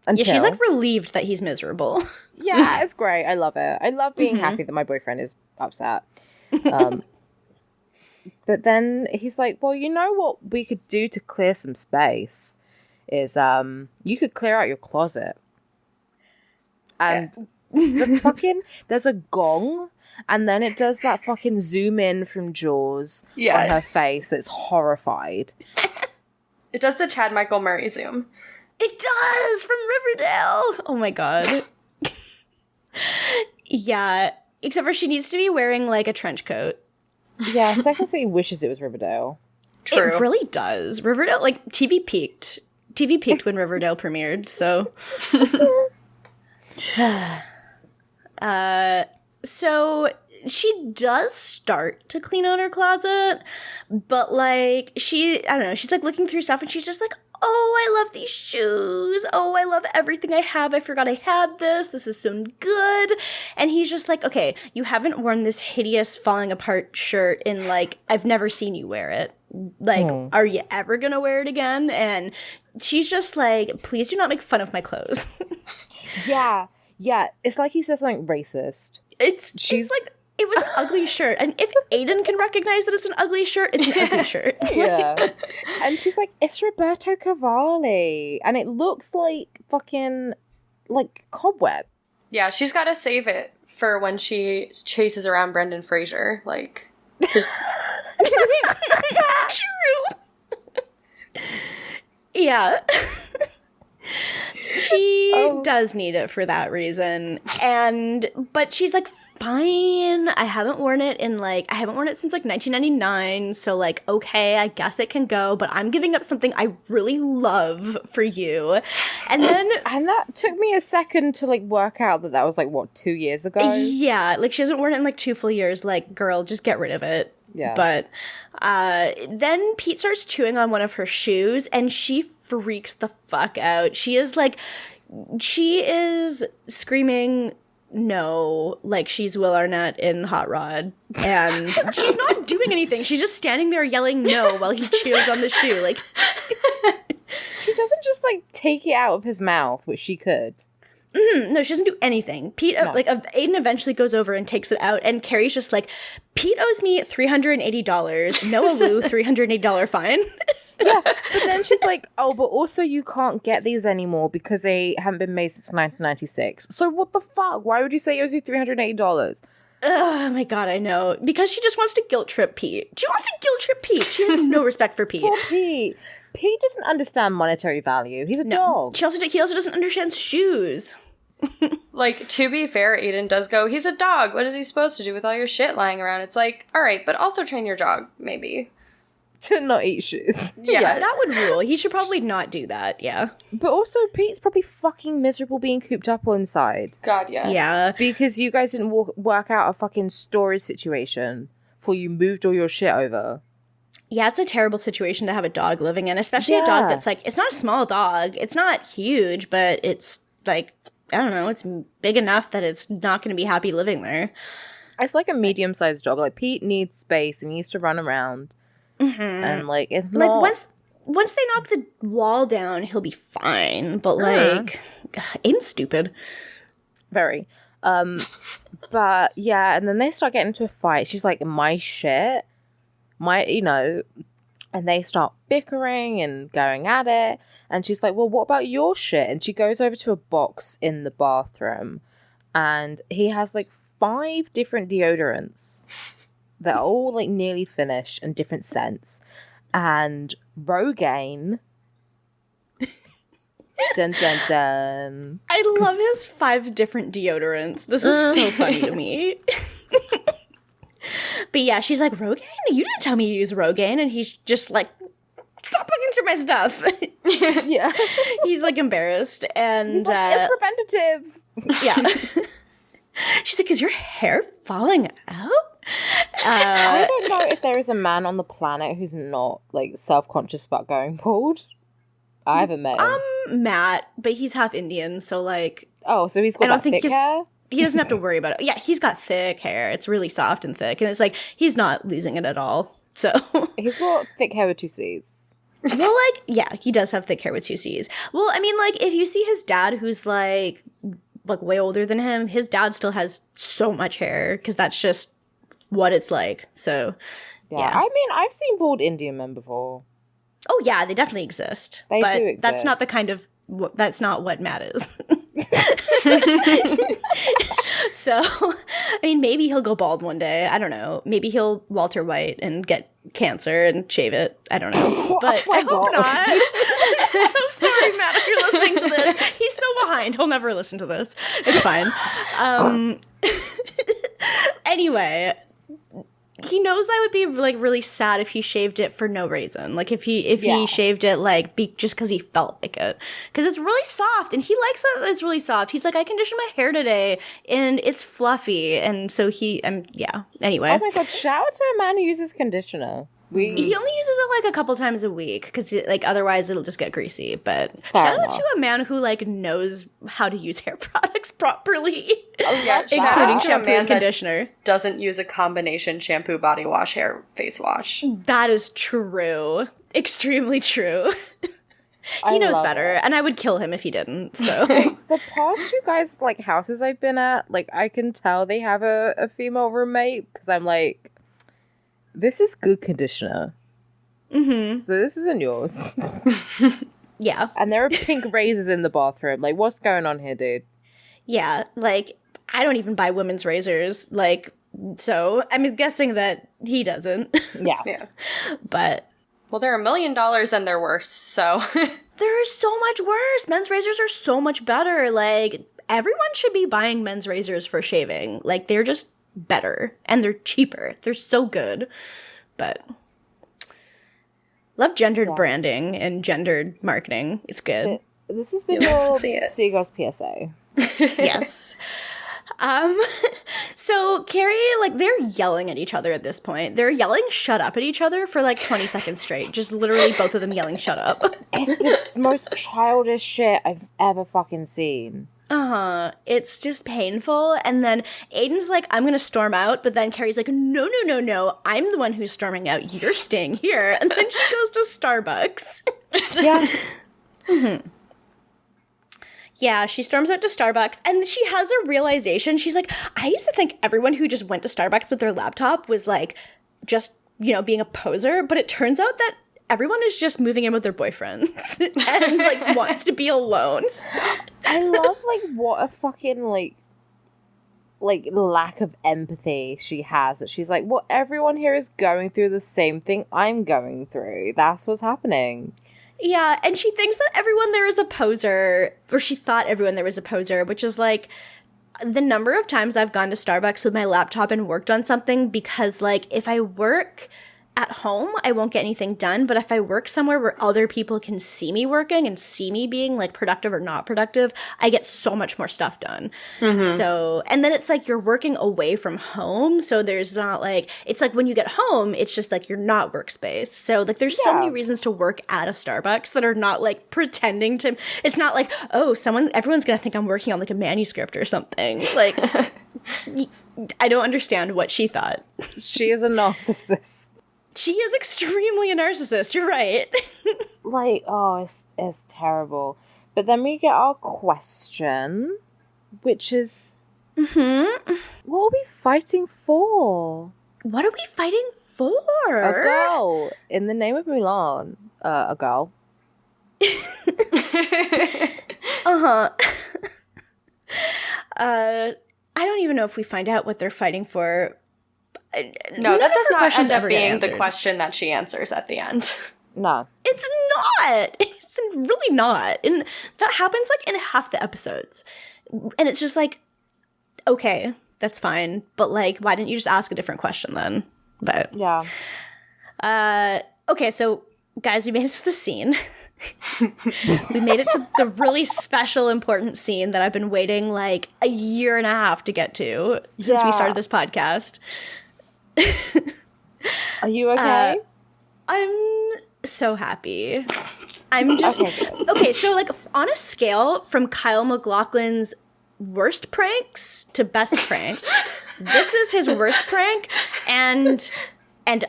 Until... Yeah, she's like relieved that he's miserable. Yeah, it's great. I love it. I love being happy that my boyfriend is upset. But But then he's like, well, you know what we could do to clear some space is you could clear out your closet. And there's a gong, and then it does that fucking zoom in from Jaws on her face. It's horrified. It does the Chad Michael Murray zoom. It does, from Riverdale. Oh my god. Yeah, except for she needs to be wearing like a trench coat. Yeah, Second City wishes it was Riverdale. True. It really does. Riverdale, like, TV peaked. TV peaked when Riverdale premiered, so. So she does start to clean out her closet, but, like, I don't know, she's, like, looking through stuff, and she's just like, oh, I love these shoes. Oh, I love everything I have. I forgot I had this. This is so good. And he's just like, okay, you haven't worn this hideous falling apart shirt in, like, I've never seen you wear it. Like, are you ever gonna wear it again? And she's just like, please do not make fun of my clothes. Yeah. It's like he says something racist. It's like, it was an ugly shirt. And if Aiden can recognize that it's an ugly shirt, it's an ugly shirt. Yeah. And she's like, it's Roberto Cavalli. And it looks like fucking, like, cobweb. Yeah, she's got to save it for when she chases around Brendan Fraser. Like, just... True. Yeah. She does need it for that reason. But she's like, fine. I haven't worn it since like 1999. So like, okay, I guess it can go, but I'm giving up something I really love for you. And that took me a second to like work out that was like, what, 2 years ago? Yeah. Like she hasn't worn it in like 2 full years. Like, girl, just get rid of it. Yeah. But then Pete starts chewing on one of her shoes and she freaks the fuck out. She is screaming no, like she's Will Arnett in Hot Rod. And she's not doing anything. She's just standing there yelling no while he chews on the shoe. Like, she doesn't just like take it out of his mouth, which she could. No, she doesn't do anything. Aiden eventually goes over and takes it out, and Carrie's just like, Pete owes me $380. Noah Wu, $380 fine. Yeah, but then she's like, oh, but also you can't get these anymore because they haven't been made since 1996. So what the fuck? Why would you say he owes you $380? Oh my god, I know. Because she just wants to guilt trip Pete. She has no respect for Pete. Poor Pete. Pete doesn't understand monetary value. He's a dog. He also doesn't understand shoes. Like, to be fair, Aiden does go, he's a dog. What is he supposed to do with all your shit lying around? It's like, all right, but also train your dog, maybe. To not eat shoes. Yeah, that would rule. He should probably not do that, yeah. But also, Pete's probably fucking miserable being cooped up inside. God, yeah. Yeah. Because you guys didn't work out a fucking storage situation before you moved all your shit over. Yeah, it's a terrible situation to have a dog living in, especially a dog that's like, it's not a small dog. It's not huge, but it's like, I don't know, it's big enough that it's not going to be happy living there. It's like a medium-sized dog. Like, Pete needs space and needs to run around. Mm-hmm. And, like, it's not... Like, once they knock the wall down, he'll be fine. But, like, Aiden's stupid. Very. But, yeah, and then they start getting into a fight. She's like, my shit. And they start bickering and going at it. And she's like, well, what about your shit? And she goes over to a box in the bathroom. And he has, like, 5 different deodorants. They're all, like, nearly finished and different scents. And Rogaine... Dun, dun, dun. I love his 5 different deodorants. This is so funny to me. But yeah, she's like, Rogaine? You didn't tell me you use Rogaine. And he's just like, stop looking through my stuff. Yeah. He's like embarrassed. And he's like, it's preventative. Yeah. She's like, is your hair falling out? I don't know if there is a man on the planet who's not like self-conscious about going bald. I haven't met him. Matt, but he's half Indian, so like... Oh, so he's got thick hair? He doesn't have to worry about it. Yeah, he's got thick hair. It's really soft and thick, and it's like, he's not losing it at all, so... He's got thick hair with 2 C's. Well, like, yeah, he does have thick hair with 2 C's. Well, I mean, like, if you see his dad, who's like way older than him, his dad still has so much hair, because that's just what it's like, so... Yeah. I mean, I've seen bald Indian men before. Oh yeah, they definitely exist. They but do exist. That's not the kind of that's not what Matt is. So, I mean, maybe he'll go bald one day. I don't know. Maybe he'll Walter White and get cancer and shave it. I don't know. But I hope not. I'm so sorry, Matt, if you're listening to this. He's so behind. He'll never listen to this. It's fine. Anyway, he knows I would be like really sad if he shaved it for no reason. Like if he shaved it like just because he felt like it, because it's really soft and he likes it. It's really soft. He's like, I conditioned my hair today and it's fluffy, and so he Anyway, oh my god! Shout out to a man who uses conditioner. He only uses it like a couple times a week because like otherwise it'll just get greasy. But Fair shout enough. out to a man who like knows how to use hair products properly, Yeah, including shout out to a shampoo man and that conditioner. doesn't use a combination shampoo, body wash, hair, face wash. That is true. Extremely true. He knows better, and I would kill him if he didn't. So The past few guys like houses I've been at, like I can tell they have a female roommate because I'm like, this is good conditioner. Mm-hmm. So this isn't yours. yeah, And there are pink razors in the bathroom. Like, what's going on here, dude? yeah. Like I don't even buy women's razors. Like so, I'm guessing that he doesn't. Yeah. But Well, they're $1 million and they're worse, so. they're so much worse. Men's razors are so much better. Like everyone should be buying men's razors for shaving. Like they're just better and they're cheaper. They're so good. But love gendered branding and gendered marketing. It's good. This has been You'll have to your see it. Seagull's PSA. Yes. So Carrie, like they're yelling at each other at this point. They're yelling shut up at each other for like 20 seconds straight. Just literally both of them yelling shut up. It's the most childish shit I've ever fucking seen. It's just painful. And then Aiden's like, I'm gonna storm out, but then Carrie's like, no, I'm the one who's storming out. You're staying here. And then she goes to Starbucks. Yeah. Yeah, she storms out to Starbucks, and she has a realization. She's like, I used to think everyone who just went to Starbucks with their laptop was like just, being a poser, but it turns out that everyone is just moving in with their boyfriends and like wants to be alone. I love like what a fucking like lack of empathy she has, that she's like, well, everyone here is going through the same thing I'm going through. That's what's happening. Yeah, and she thinks that everyone there is a poser, or she thought everyone there was a poser, which is like the number of times I've gone to Starbucks with my laptop and worked on something, because like if I work at home, I won't get anything done. But if I work somewhere where other people can see me working and see me being like productive or not productive, I get so much more stuff done. So, and then it's like you're working away from home. So there's not like, it's like when you get home, it's just like you're not workspace. So like there's so many reasons to work at a Starbucks that are not like pretending to, it's not like, oh, everyone's going to think I'm working on like a manuscript or something. Like, I don't understand what she thought. She is a narcissist. She is extremely a narcissist. You're right. Like, oh, it's terrible. But then we get our question, which is, what are we fighting for? What are we fighting for? A girl. In the name of Mulan. A girl. I don't even know if we find out what they're fighting for. No, that does not questions end up ever get being the answered. question that she answers at the end. No. It's not. It's really not. And that happens like in half the episodes. And it's just like, okay, that's fine. But like, why didn't you just ask a different question then? But Yeah. okay, so guys, we made it to the scene. We made it to the really special, important scene that I've been waiting like a year and a half to get to since we started this podcast. Are you okay? I'm so happy. I'm just okay. So, like, on a scale from Kyle MacLachlan's worst pranks to best prank, this is his worst prank, and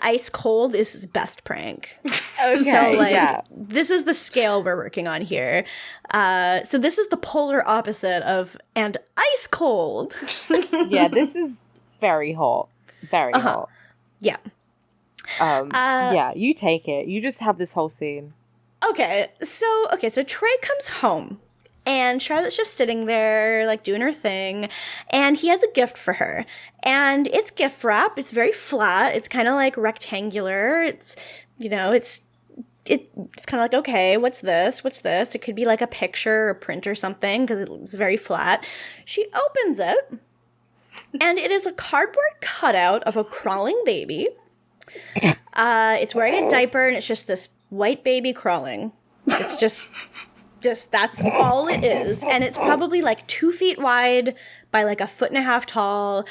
ice cold is his best prank. Okay, so like this is the scale we're working on here. So this is the polar opposite of and ice cold. Yeah, this is very hot. Very hot. Yeah. Yeah, you take it. You just have this whole scene. Okay, so Trey comes home. And Charlotte's just sitting there, like, doing her thing. And he has a gift for her. And it's gift wrap. It's very flat. It's kind of, like, rectangular. It's, you know, it's kind of like, okay, what's this? What's this? It could be, like, a picture or print or something because it's very flat. She opens it. And it is a cardboard cutout of a crawling baby. It's wearing a diaper, and it's just this white baby crawling. It's just that's all it is. And it's probably like 2 feet wide by like 1.5 feet tall.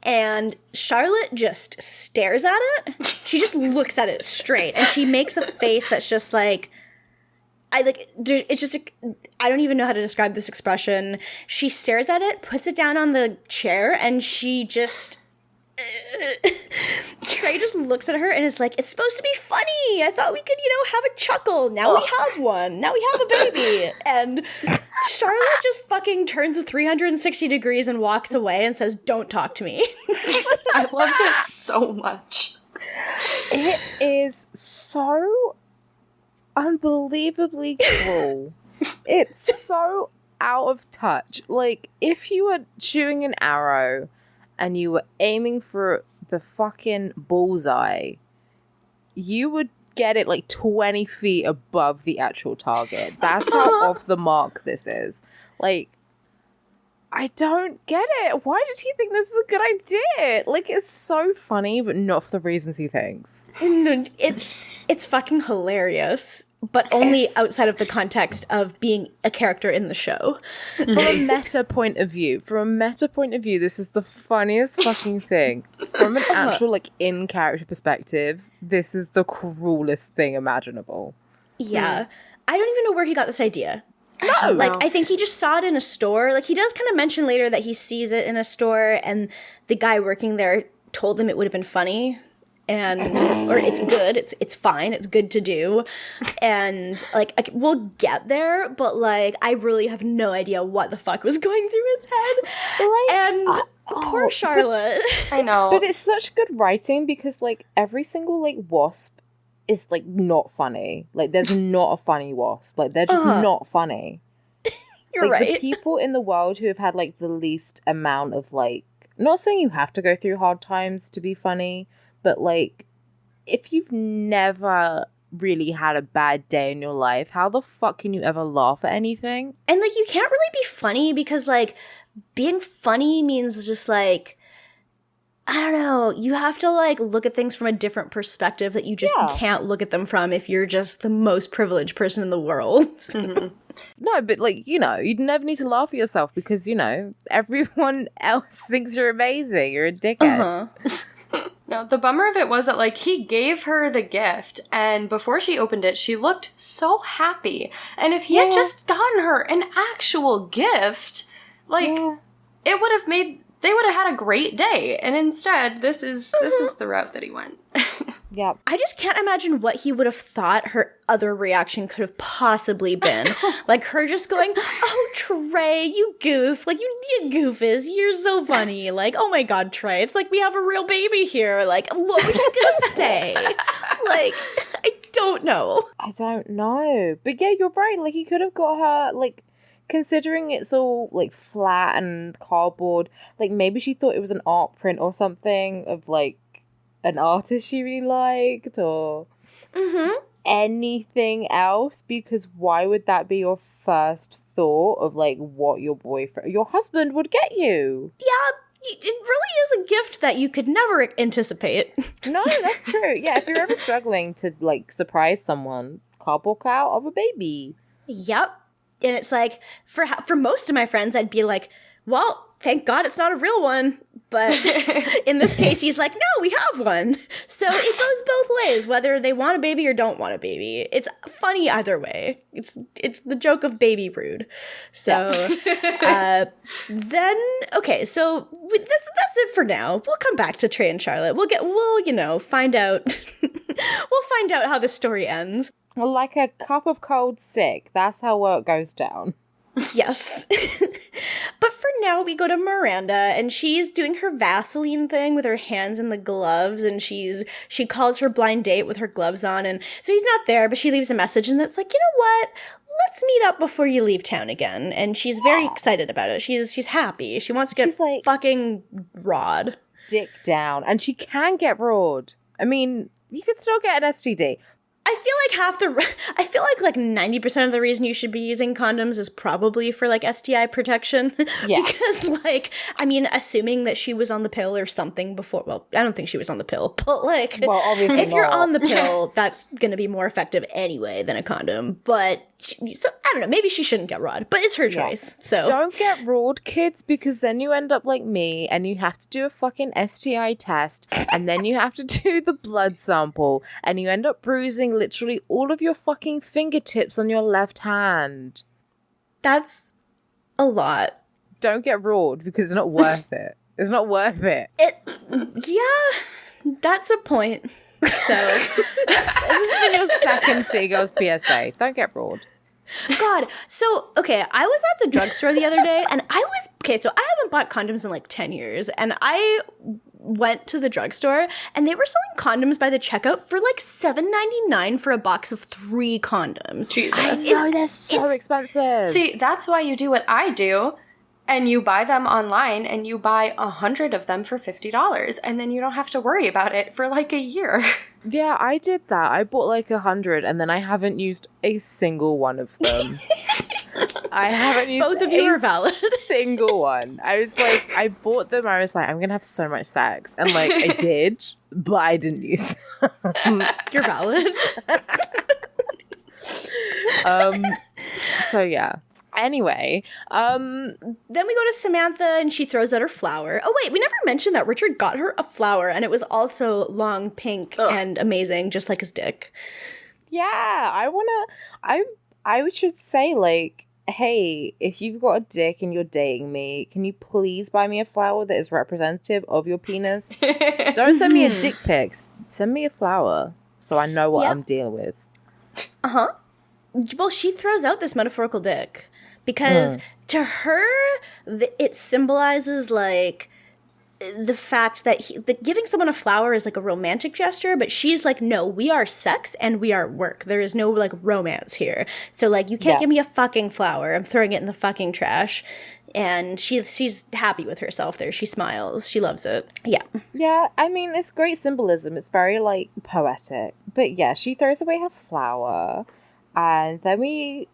And Charlotte just stares at it. She just looks at it straight. And she makes a face that's just like, I don't even know how to describe this expression. She stares at it, puts it down on the chair, and she just... Trey just looks at her and is like, it's supposed to be funny. I thought we could, have a chuckle. Now we have one. Now we have a baby. And Charlotte just fucking turns 360 degrees and walks away and says, don't talk to me. I loved it so much. It is so unbelievably cruel. It's so out of touch. Like, if you were shooting an arrow and you were aiming for the fucking bullseye, you would get it like 20 feet above the actual target. That's how off the mark this is. Like, I don't get it. Why did he think this is a good idea? Like, it's so funny, but not for the reasons he thinks. It's fucking hilarious, but only outside of the context of being a character in the show. From a meta point of view, this is the funniest fucking thing. From an actual, like, in-character perspective, this is the cruelest thing imaginable. Yeah. I don't even know where he got this idea. No! Like, I think he just saw it in a store. Like, he does kind of mention later that he sees it in a store, and the guy working there told him it would have been funny. Or it's good, it's fine, it's good to do. And, like, we'll get there, but, like, I really have no idea what the fuck was going through his head. And poor Charlotte. I know. But it's such good writing because, like, every single, like, wasp is, like, not funny. Like, there's not a funny wasp. Like, they're just not funny. You're like, right. The people in the world who have had, like, the least amount of, like... Not saying you have to go through hard times to be funny, but, like, if you've never really had a bad day in your life, how the fuck can you ever laugh at anything? And, like, you can't really be funny because, like, being funny means just, like... I don't know. You have to, like, look at things from a different perspective that you just can't look at them from if you're just the most privileged person in the world. Mm-hmm. No, but, like, you'd never need to laugh at yourself because, everyone else thinks you're amazing. You're a dickhead. No, the bummer of it was that, like, he gave her the gift, and before she opened it, she looked so happy. And if he had just gotten her an actual gift, like, it would have made... They would have had a great day, and instead, this is the route that he went. Yeah. I just can't imagine what he would have thought her other reaction could have possibly been. Like, her just going, oh, Trey, you goof. Like, you goofus. You're so funny. Like, oh my god, Trey. It's like we have a real baby here. Like, what was she gonna say? Like, I don't know. I don't know. But yeah, you're right. Like, he could have got her, like... Considering it's all, like, flat and cardboard, like, maybe she thought it was an art print or something of, like, an artist she really liked, or just anything else, because why would that be your first thought of, like, what your husband would get you? Yeah, it really is a gift that you could never anticipate. No, that's true. Yeah, if you're ever struggling to, like, surprise someone, cardboard cutout of a baby. Yep. And it's like, for most of my friends, I'd be like, well, thank God it's not a real one. But in this case, he's like, no, we have one. So it goes both ways, whether they want a baby or don't want a baby. It's funny either way. It's the joke of baby brood. So then, okay, so that's it for now. We'll come back to Trey and Charlotte. We'll find out. We'll find out how the story ends. Like a cup of cold sick. That's how it goes down. Yes. But for now, we go to Miranda, and she's doing her Vaseline thing with her hands in the gloves, and she calls her blind date with her gloves on, and so he's not there, but she leaves a message, and it's like, you know what? Let's meet up before you leave town again. And she's very excited about it. She's happy. She wants to get like, fucking Rod. Dick down. And she can get Rod. I mean, you could still get an STD. I feel like 90% of the reason you should be using condoms is probably for like STI protection. Yeah. Because like, I mean, assuming that she was on the pill or something before, well, I don't think she was on the pill, but like, well, obviously if you're on the pill, that's going to be more effective anyway than a condom. But so I don't know, maybe she shouldn't get Rod, but it's her choice. So don't get Rod, kids, because then you end up like me and you have to do a fucking STI test and then you have to do the blood sample and you end up bruising literally all of your fucking fingertips on your left hand. That's a lot. Don't get Rod because it's not worth it. It's not worth it. Yeah, that's a point. So this has been your second Seagulls PSA. Don't get Rod. God. So, okay, I was at the drugstore the other day, and so I haven't bought condoms in like 10 years, and I went to the drugstore, and they were selling condoms by the checkout for like $7.99 for a box of 3 condoms. Jesus. I know, they're so expensive. See, that's why you do what I do, and you buy them online, and you buy 100 of them for $50, and then you don't have to worry about it for like a year. Yeah, I did that. I bought like 100 and then I haven't used a single one of them. I haven't used Both of you are valid. Single one. I was like, I bought them. I was like, I'm going to have so much sex. And like, I did, but I didn't use them. You're valid. So yeah. Anyway, then we go to Samantha and she throws out her flower. Oh wait, we never mentioned that Richard got her a flower and it was also long, pink, and amazing, just like his dick. Yeah, I should say like, hey, if you've got a dick and you're dating me, can you please buy me a flower that is representative of your penis? Don't send me a dick pic. Send me a flower so I know what I'm dealing with. Uh-huh. Well, she throws out this metaphorical dick. Because to her, it symbolizes, like, the fact that giving someone a flower is, like, a romantic gesture, but she's like, no, we are sex and we are work. There is no, like, romance here. So, like, you can't give me a fucking flower. I'm throwing it in the fucking trash. And she's happy with herself there. She smiles. She loves it. Yeah. Yeah, I mean, it's great symbolism. It's very, like, poetic. But, yeah, she throws away her flower. And then we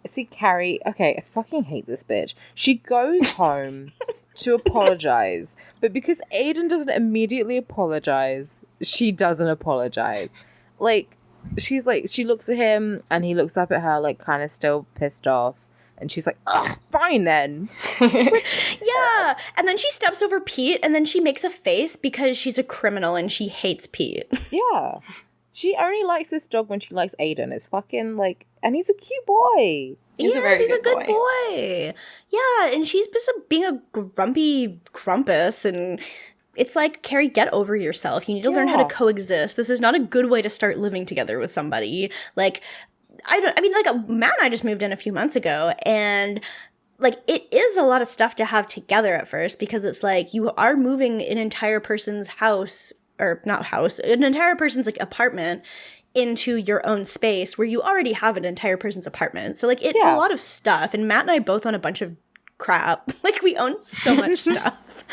see Carrie. Okay, I fucking hate this bitch. She goes home to apologize, but because Aiden doesn't immediately apologize, she doesn't apologize. Like, she looks at him and he looks up at her, like, kind of still pissed off, and she's like, ugh, fine then. Yeah, and then she steps over Pete and then she makes a face because she's a criminal and she hates Pete. Yeah. She only likes this dog when she likes Aiden. It's fucking, like, and he's a cute boy. He's a very good boy. Yeah, and she's just being a grumpy Krampus, and it's like, Carrie, get over yourself. You need to learn how to coexist. This is not a good way to start living together with somebody. Like, Matt and I just moved in a few months ago, and like, it is a lot of stuff to have together at first, because it's like, you are moving an entire person's house, or not house, an entire person's, like, apartment into your own space where you already have an entire person's apartment. So, like, it's a lot of stuff. And Matt and I both own a bunch of crap. Like, we own so much stuff.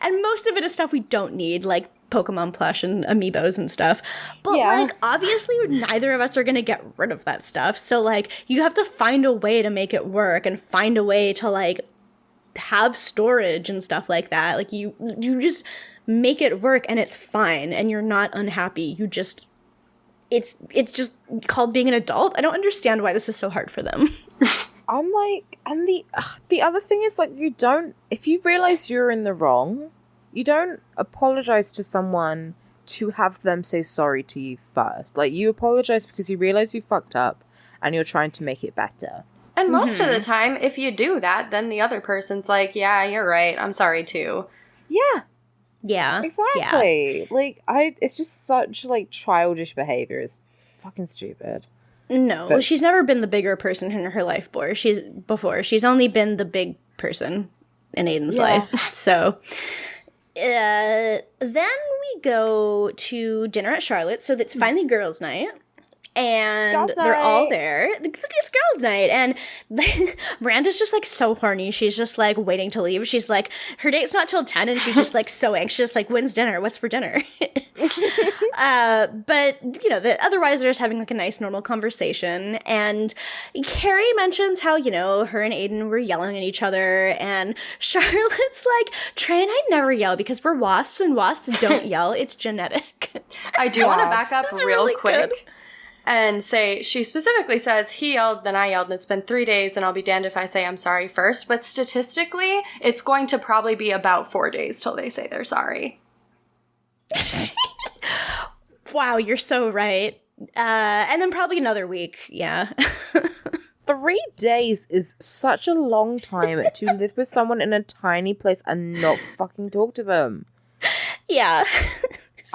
And most of it is stuff we don't need, like Pokemon plush and amiibos and stuff. But, like, obviously neither of us are going to get rid of that stuff. So, like, you have to find a way to make it work and find a way to, like, have storage and stuff like that. Like, you just make it work and it's fine and you're not unhappy. You just, it's just called being an adult. I don't understand why this is so hard for them. I'm like, and the other thing is, like, if you realize you're in the wrong, you don't apologize to someone to have them say sorry to you first. Like, you apologize because you realize you fucked up and you're trying to make it better. And most of the time, if you do that, then the other person's like, yeah, you're right, I'm sorry too. Yeah. Yeah. Exactly. Yeah. Like, it's just such, like, childish behavior. It's fucking stupid. No, But- she's never been the bigger person in her life before. She's only been the big person in Aiden's life. So then we go to dinner at Charlotte's. So it's finally girls' night. And Girls' they're all night. there. It's girls' night. And Miranda's just, like, so horny. She's just, like, waiting to leave. She's, like, her date's not till 10, and she's just, like, so anxious. Like, when's dinner? What's for dinner? But, you know, otherwise they're just having, like, a nice, normal conversation. And Carrie mentions how, you know, her and Aiden were yelling at each other. And Charlotte's like, Trey and I never yell because we're wasps, and wasps don't yell. It's genetic. I do want to back up This is real really quick. good. And say, she specifically says, he yelled, then I yelled, and it's been 3 days, and I'll be damned if I say I'm sorry first. But statistically, it's going to probably be about 4 days till they say they're sorry. Wow, you're so right. And then probably another week, yeah. 3 days is such a long time to live with someone in a tiny place and not fucking talk to them. Yeah.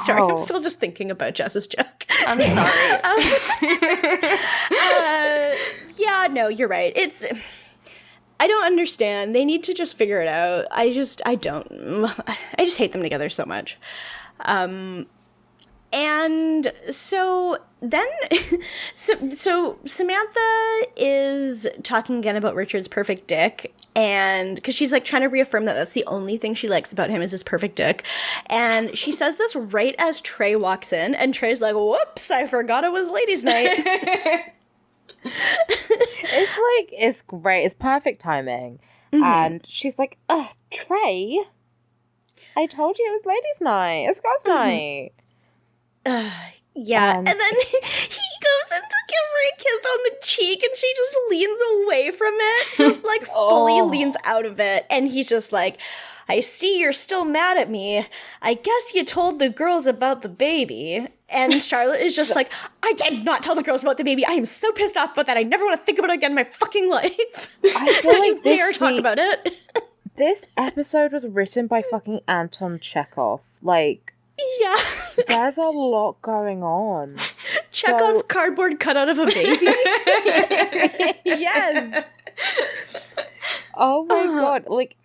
Sorry, Oh. I'm still just thinking about Jess's joke. I'm sorry. Yeah, no, you're right. I don't understand. They need to just figure it out. I just hate them together so much. And so then, so Samantha is talking again about Richard's perfect dick, and because she's like trying to reaffirm that that's the only thing she likes about him is his perfect dick, and she says this right as Trey walks in, and Trey's like, "Whoops, I forgot it was ladies' night." It's great. It's perfect timing. And she's like, ugh, Trey, I told you it was ladies' night. It's girls' night. Yeah, and then he goes in to give her a kiss on the cheek, and she just leans away from it, just like fully leans out of it, and he's just like, I see you're still mad at me. I guess you told the girls about the baby. And Charlotte is just like, I did not tell the girls about the baby. I am so pissed off about that. I never want to think about it again in my fucking life. I feel like dare talk about it. This episode was written by fucking Anton Chekhov. Like, Yeah. there's a lot going on. Chekhov's cardboard cutout of a baby. Yes. Oh my god. Like,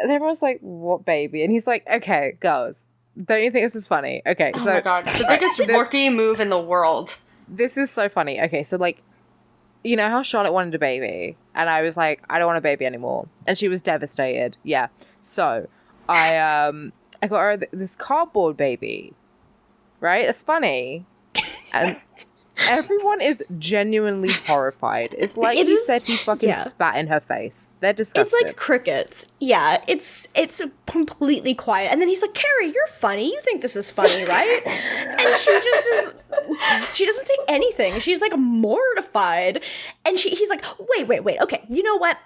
everyone's like, what baby? And he's like, okay, girls, don't you think this is funny? Okay, Oh so my god, the biggest rookie move in the world. this is so funny. Okay, so like, you know how Charlotte wanted a baby, and I was like, I don't want a baby anymore, and she was devastated. Yeah, so I got her this cardboard baby, right? It's funny, and everyone is genuinely horrified. It's like he said he fucking spat in her face. They're disgusted. It's like crickets. Yeah, it's completely quiet. And then he's like, Carrie, you're funny. You think this is funny, right? And she doesn't say anything. She's like mortified. And he's like, wait. Okay, you know what?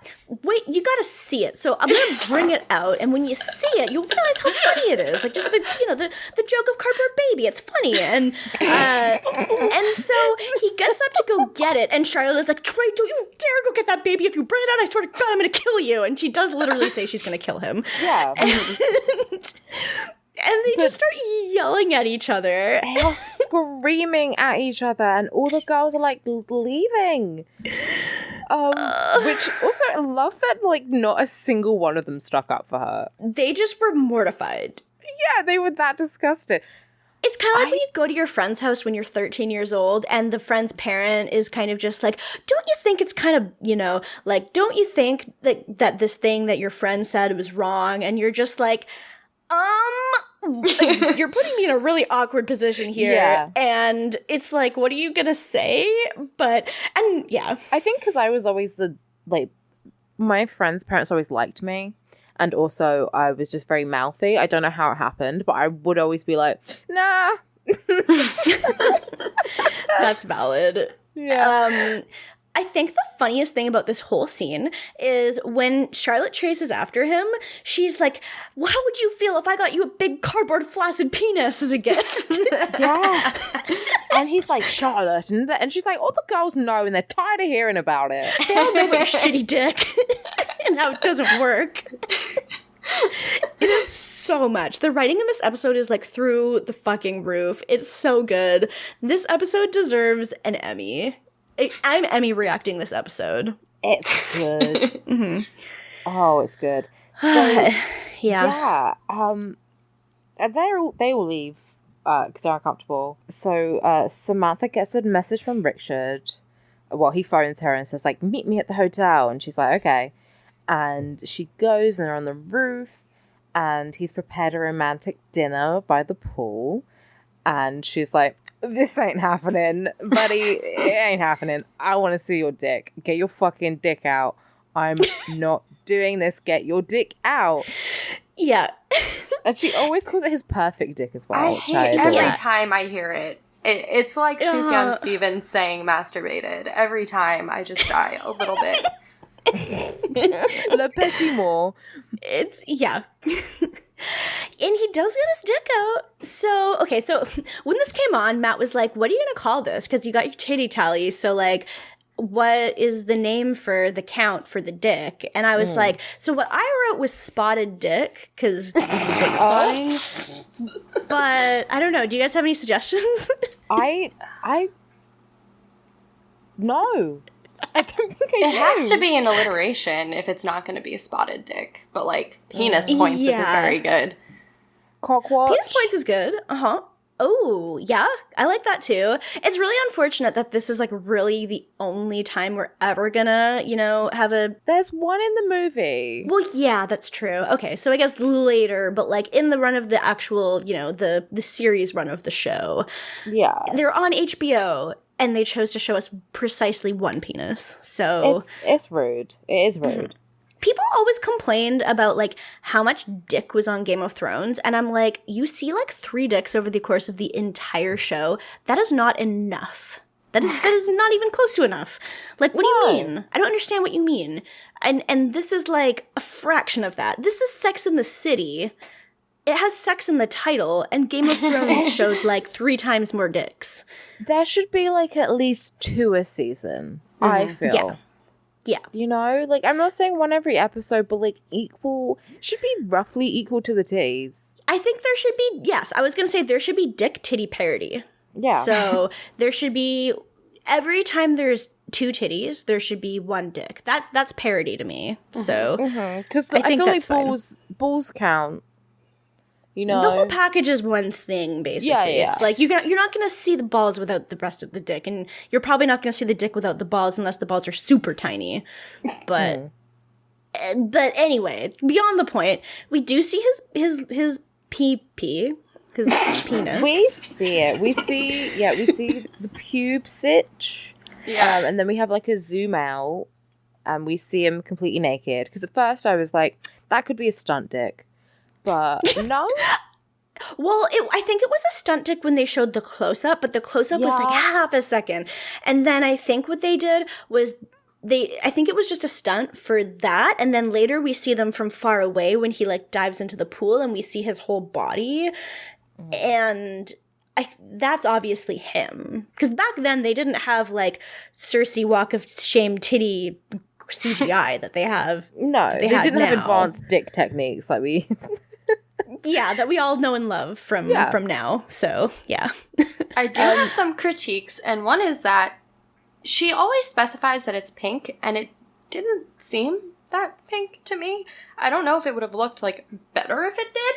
Wait, you gotta see it. So I'm gonna bring it out. And when you see it, you'll realize how funny it is. Like just the joke of cardboard baby. It's funny. And so he gets up to go get it, and Charlotte is like, Trey, don't you dare go get that baby. If you bring it out, I swear to God, I'm going to kill you. And she does literally say she's going to kill him. Yeah. And they just start yelling at each other. They are screaming at each other, and all the girls are like leaving. Which also, I love that like not a single one of them stuck up for her. They just were mortified. Yeah, they were that disgusted. It's kind of like when you go to your friend's house when you're 13 years old and the friend's parent is kind of just like, don't you think it's kind of, like, don't you think that this thing that your friend said was wrong? And you're just like, like, you're putting me in a really awkward position here. Yeah. And it's like, what are you going to say? And yeah. I think because I was always my friends' parents always liked me. And also, I was just very mouthy. I don't know how it happened, but I would always be like, nah. That's valid. Yeah. I think the funniest thing about this whole scene is when Charlotte chases after him, she's like, well, how would you feel if I got you a big cardboard flaccid penis as a gift? Yeah. And he's like, Charlotte. And she's like, all the girls know and they're tired of hearing about it. They all know about your shitty dick and how it doesn't work. It is so much. The writing in this episode is like through the fucking roof. It's so good. This episode deserves an Emmy. I'm Emmy reacting this episode. It's good. Oh, it's good. So, yeah. they all leave because they're uncomfortable. So Samantha gets a message from Richard. Well, he phones her and says, like, meet me at the hotel. And she's like, okay. And she goes and they're on the roof. And he's prepared a romantic dinner by the pool. And she's like, this ain't happening, buddy. It ain't happening. I want to see your dick. Get your fucking dick out. I'm not doing this. Get your dick out. Yeah. And she always calls it his perfect dick as well. I hate every time I hear it. It's like Sufjan Stevens saying masturbated. Every time I just die a little bit. Le petit mot. It's, yeah. And he does get his dick out. So, okay, so when this came on, Matt was like, what are you going to call this? Because you got your titty tally. So, like, what is the name for the count for the dick? And I was like, so what I wrote was spotted dick, because it's dick spotting. But I don't know. Do you guys have any suggestions? No. I don't think I do. It has to be an alliteration if it's not going to be a spotted dick. But, like, penis points isn't very good. Cockwatch. Penis points is good. Uh-huh. Oh, yeah. I like that, too. It's really unfortunate that this is, like, really the only time we're ever gonna, you know, have a... There's one in the movie. Well, yeah, that's true. Okay, so I guess later, but, like, in the run of the actual, you know, the series run of the show. Yeah. They're on HBO, and they chose to show us precisely one penis. So... It's rude. It is rude. People always complained about, like, how much dick was on Game of Thrones, and I'm like, you see, like, 3 dicks over the course of the entire show. That is not enough. That is not even close to enough. Like, what do you mean? I don't understand what you mean. And this is, like, a fraction of that. This is Sex in the City. It has sex in the title, and Game of Thrones shows, like, 3 times more dicks. There should be, like, at least 2 a season, I feel. Yeah. You know? Like, I'm not saying 1 every episode, but, like, should be roughly equal to the titties. I think there should be, yes, I was going to say there should be dick titty parity. Yeah. So there should be, every time there's 2 titties, there should be 1 dick. That's parity to me. So. Because I feel like balls count. You know, the whole package is one thing, basically. Yeah. It's like you're not gonna see the balls without the rest of the dick, and you're probably not gonna see the dick without the balls unless the balls are super tiny. But anyway, beyond the point, we do see his pee-pee, his penis. We see it. We see the pube sitch. Yeah. And then we have like a zoom out, and we see him completely naked. Because at first I was like, that could be a stunt dick. But no. Well, I think it was a stunt dick when they showed the close-up, but the close-up was like half a second. And then I think what they did was I think it was just a stunt for that, and then later we see them from far away when he like dives into the pool and we see his whole body. And that's obviously him. Because back then they didn't have like Cersei Walk of Shame titty CGI that they have. No, they didn't have advanced dick techniques like we... Yeah, that we all know and love from now. So, yeah. I do have some critiques, and one is that she always specifies that it's pink, and it didn't seem that pink to me. I don't know if it would have looked, like, better if it did.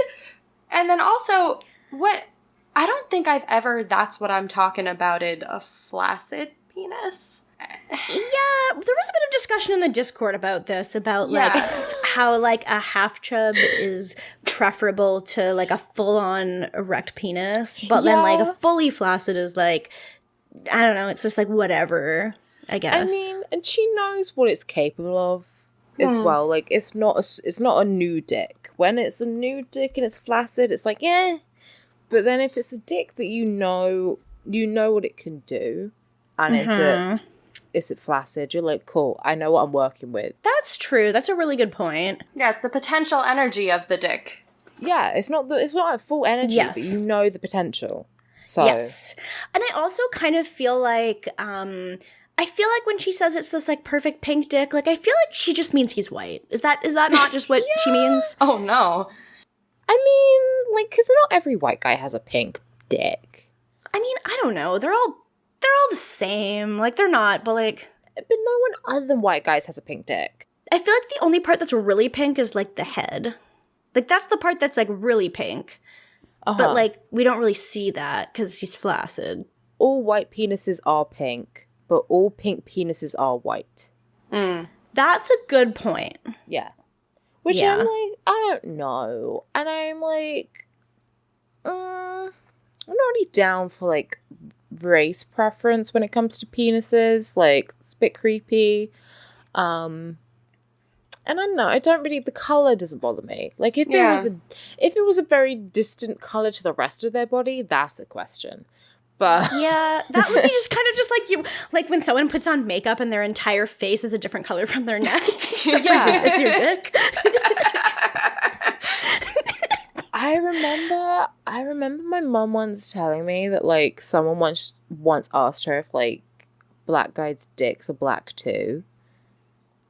And then also, I don't think I've ever, that's what I'm talking about, a flaccid penis. Yeah, there was a bit of discussion in the Discord about this, about like how like a half chub is preferable to like a full-on erect penis, but then like a fully flaccid is like, I don't know, it's just like whatever, I guess. I mean, and she knows what it's capable of as well. Like it's not a new dick. When it's a new dick and it's flaccid, it's like but then if it's a dick that you know what it can do, and it's flaccid, you're like, cool, I know what I'm working with. That's true. That's a really good point. Yeah, it's the potential energy of the dick. Yeah, it's not at full energy, but you know the potential. So yes. And I also kind of feel like when she says it's this like perfect pink dick, like I feel like she just means he's white. Is that not just what she means? Oh no. I mean, like, because not every white guy has a pink dick. I mean, I don't know. They're all they're all the same. Like, they're not, but like... But no one other than white guys has a pink dick. I feel like the only part that's really pink is, like, the head. Like, that's the part that's, like, really pink. But, like, we don't really see that because he's flaccid. All white penises are pink, but all pink penises are white. That's a good point. Yeah. Which I'm like, I don't know. And I'm like, I'm not really down for, like, race preference when it comes to penises. Like, it's a bit creepy. And I don't know, the color doesn't bother me. Like, if it was a very distant color to the rest of their body, that's a question. But yeah, that would be just kind of just like you, like when someone puts on makeup and their entire face is a different color from their neck. It's your dick. I remember my mom once telling me that, like, someone once asked her if, like, black guys' dicks are black too.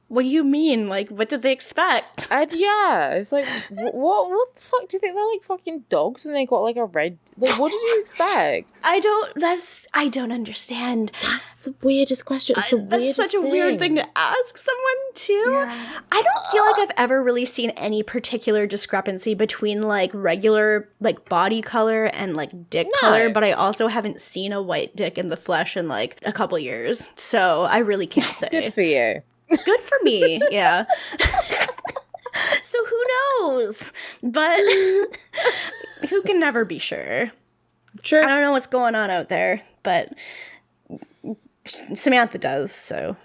What do you mean? Like, what did they expect? And yeah, it's like, what the fuck? Do you think they're like fucking dogs and they got like a red? Like, what did you expect? I don't understand. That's the weirdest question. It's the weirdest That's such a weird thing to ask someone too. Yeah. I don't feel like I've ever really seen any particular discrepancy between like regular like body color and like dick color, but I also haven't seen a white dick in the flesh in like a couple years, so I really can't say. Good for you. Good for me, yeah. So who knows? But who can never be sure? True. I don't know what's going on out there, but Samantha does, so.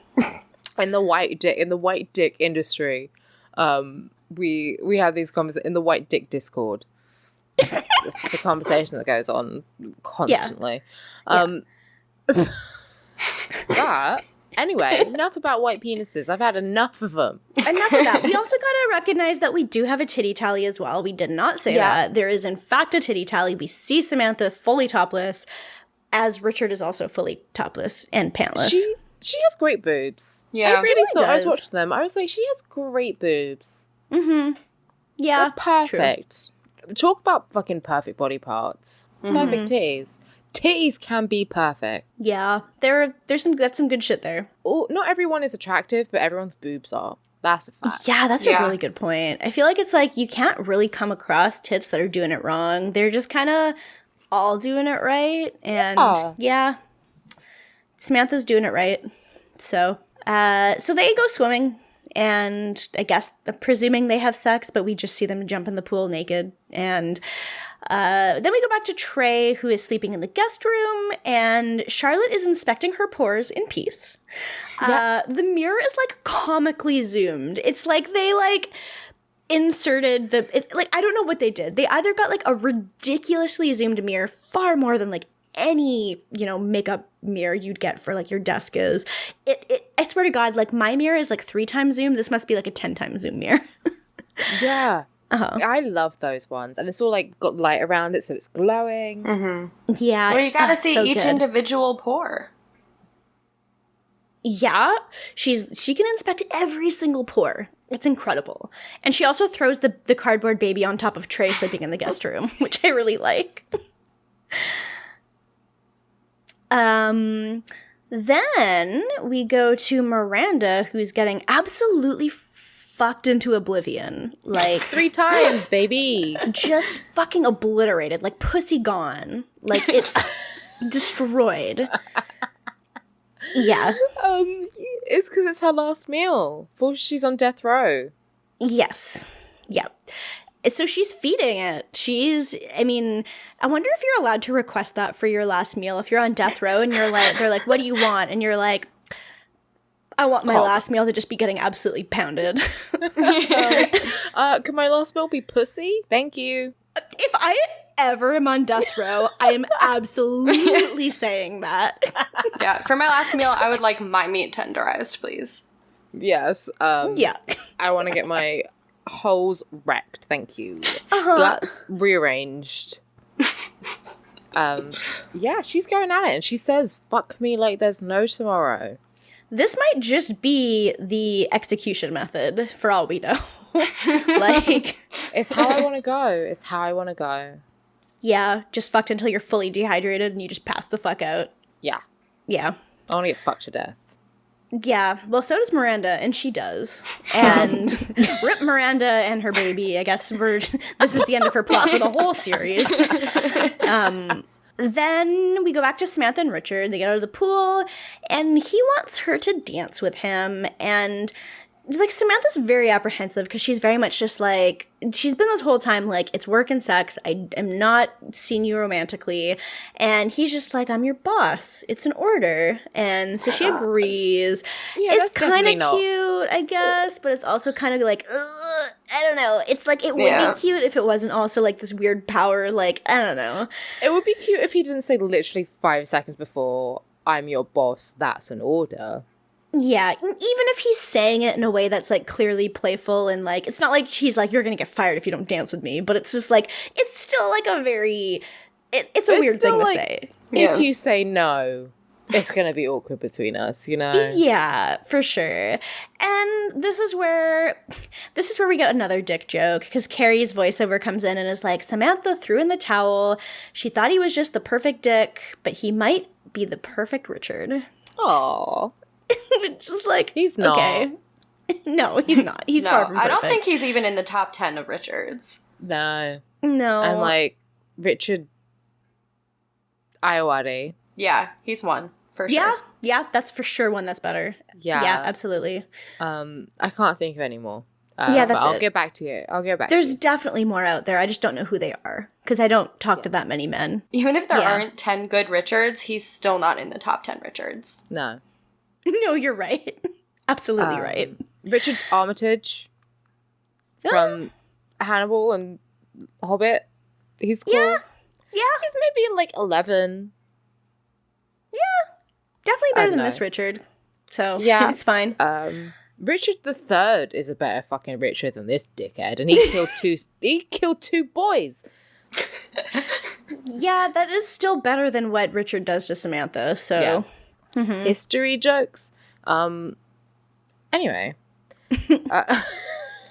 In the white dick industry, we have these conversations in the white dick Discord. This is a conversation that goes on constantly. But anyway, enough about white penises. I've had enough of them. Enough of that. We also gotta recognize that we do have a titty tally as well. We did not say that. There is, in fact, a titty tally. We see Samantha fully topless, as Richard is also fully topless and pantless. She has great boobs. Yeah. I really thought, I was watching them, I was like, she has great boobs. Mm-hmm. Yeah. They're perfect. True. Talk about fucking perfect body parts. Mm-hmm. Perfect titties. Titties can be perfect. Yeah, that's some good shit there. Oh, not everyone is attractive, but everyone's boobs are. That's a fact. Yeah, that's a really good point. I feel like it's like you can't really come across tits that are doing it wrong. They're just kind of all doing it right, and yeah, Samantha's doing it right. So they go swimming, and I guess presuming they have sex, but we just see them jump in the pool naked, and. Then we go back to Trey, who is sleeping in the guest room, and Charlotte is inspecting her pores in peace. Yep. The mirror is, like, comically zoomed. It's like they, like, inserted I don't know what they did. They either got, like, a ridiculously zoomed mirror, far more than, like, any, makeup mirror you'd get for, like, your desk is. I swear to God, like, my mirror is, like, 3 times zoom. This must be, like, a 10 times zoom mirror. Yeah. I love those ones, and it's all like got light around it, so it's glowing. Mm-hmm. Yeah, well, you gotta see so each good. individual pore. Yeah, she can inspect every single pore. It's incredible, and she also throws the cardboard baby on top of Trey sleeping in the guest room, which I really like. Then we go to Miranda, who's getting absolutely fucked into oblivion, like 3 times, baby. Just fucking obliterated, like pussy gone, like it's destroyed. Yeah. It's because it's her last meal before she's on death row. Yes. Yeah. So she's feeding it. I wonder if you're allowed to request that for your last meal if you're on death row and you're like, they're like, what do you want? And you're like, I want my last meal to just be getting absolutely pounded. Can my last meal be pussy? Thank you. If I ever am on death row, I am absolutely saying that. Yeah, for my last meal, I would like my meat tenderized, please. Yes. Yeah. I want to get my holes wrecked. Thank you. Guts rearranged. Yeah, she's going at it, and she says, "Fuck me like there's no tomorrow." This might just be the execution method, for all we know. Like, it's how I want to go. It's how I want to go. Yeah, just fucked until you're fully dehydrated and you just pass the fuck out. Yeah. Yeah. I want to get fucked to death. Yeah, well, so does Miranda, and she does. And rip Miranda and her baby. I guess this is the end of her plot for the whole series. Then we go back to Samantha and Richard. They get out of the pool, and he wants her to dance with him. And like Samantha's very apprehensive because she's very much just like, she's been this whole time like, it's work and sex. I am not seeing you romantically. And he's just like, I'm your boss. It's an order. And so she agrees. Yeah, it's kind of not cute, I guess, but it's also kind of like, I don't know. It's like, it would be cute if it wasn't also like this weird power, like, I don't know. It would be cute if he didn't say literally 5 seconds before, I'm your boss, that's an order. Yeah, even if he's saying it in a way that's, like, clearly playful and, like, it's not like he's like, you're gonna get fired if you don't dance with me, but it's just, like, it's still, like, a very, it's a weird thing to say. If you say no, it's gonna be awkward between us, you know? Yeah, for sure. And this is where we get another dick joke, because Carrie's voiceover comes in and is like, Samantha threw in the towel, she thought he was just the perfect dick, but he might be the perfect Richard. Aww. It's just like, he's not. Okay. No, he's not. He's far from perfect. I don't think he's even in the top 10 of Richards. No. And like, Richard Iowati. Yeah, he's one, for sure. Yeah, that's for sure one that's better. Yeah, absolutely. I can't think of any more. That's I'll get back to you. There's definitely more out there. I just don't know who they are, because I don't talk to that many men. Even if there aren't 10 good Richards, he's still not in the top 10 Richards. No. No, you're right. Absolutely right. Richard Armitage from Hannibal and Hobbit. He's cool. Yeah. He's maybe in like 11. Yeah. Definitely better than this Richard. So, it's fine. Richard III is a better fucking Richard than this dickhead, and he killed two boys. Yeah, that is still better than what Richard does to Samantha, so... Yeah. Mm-hmm. History jokes. Anyway.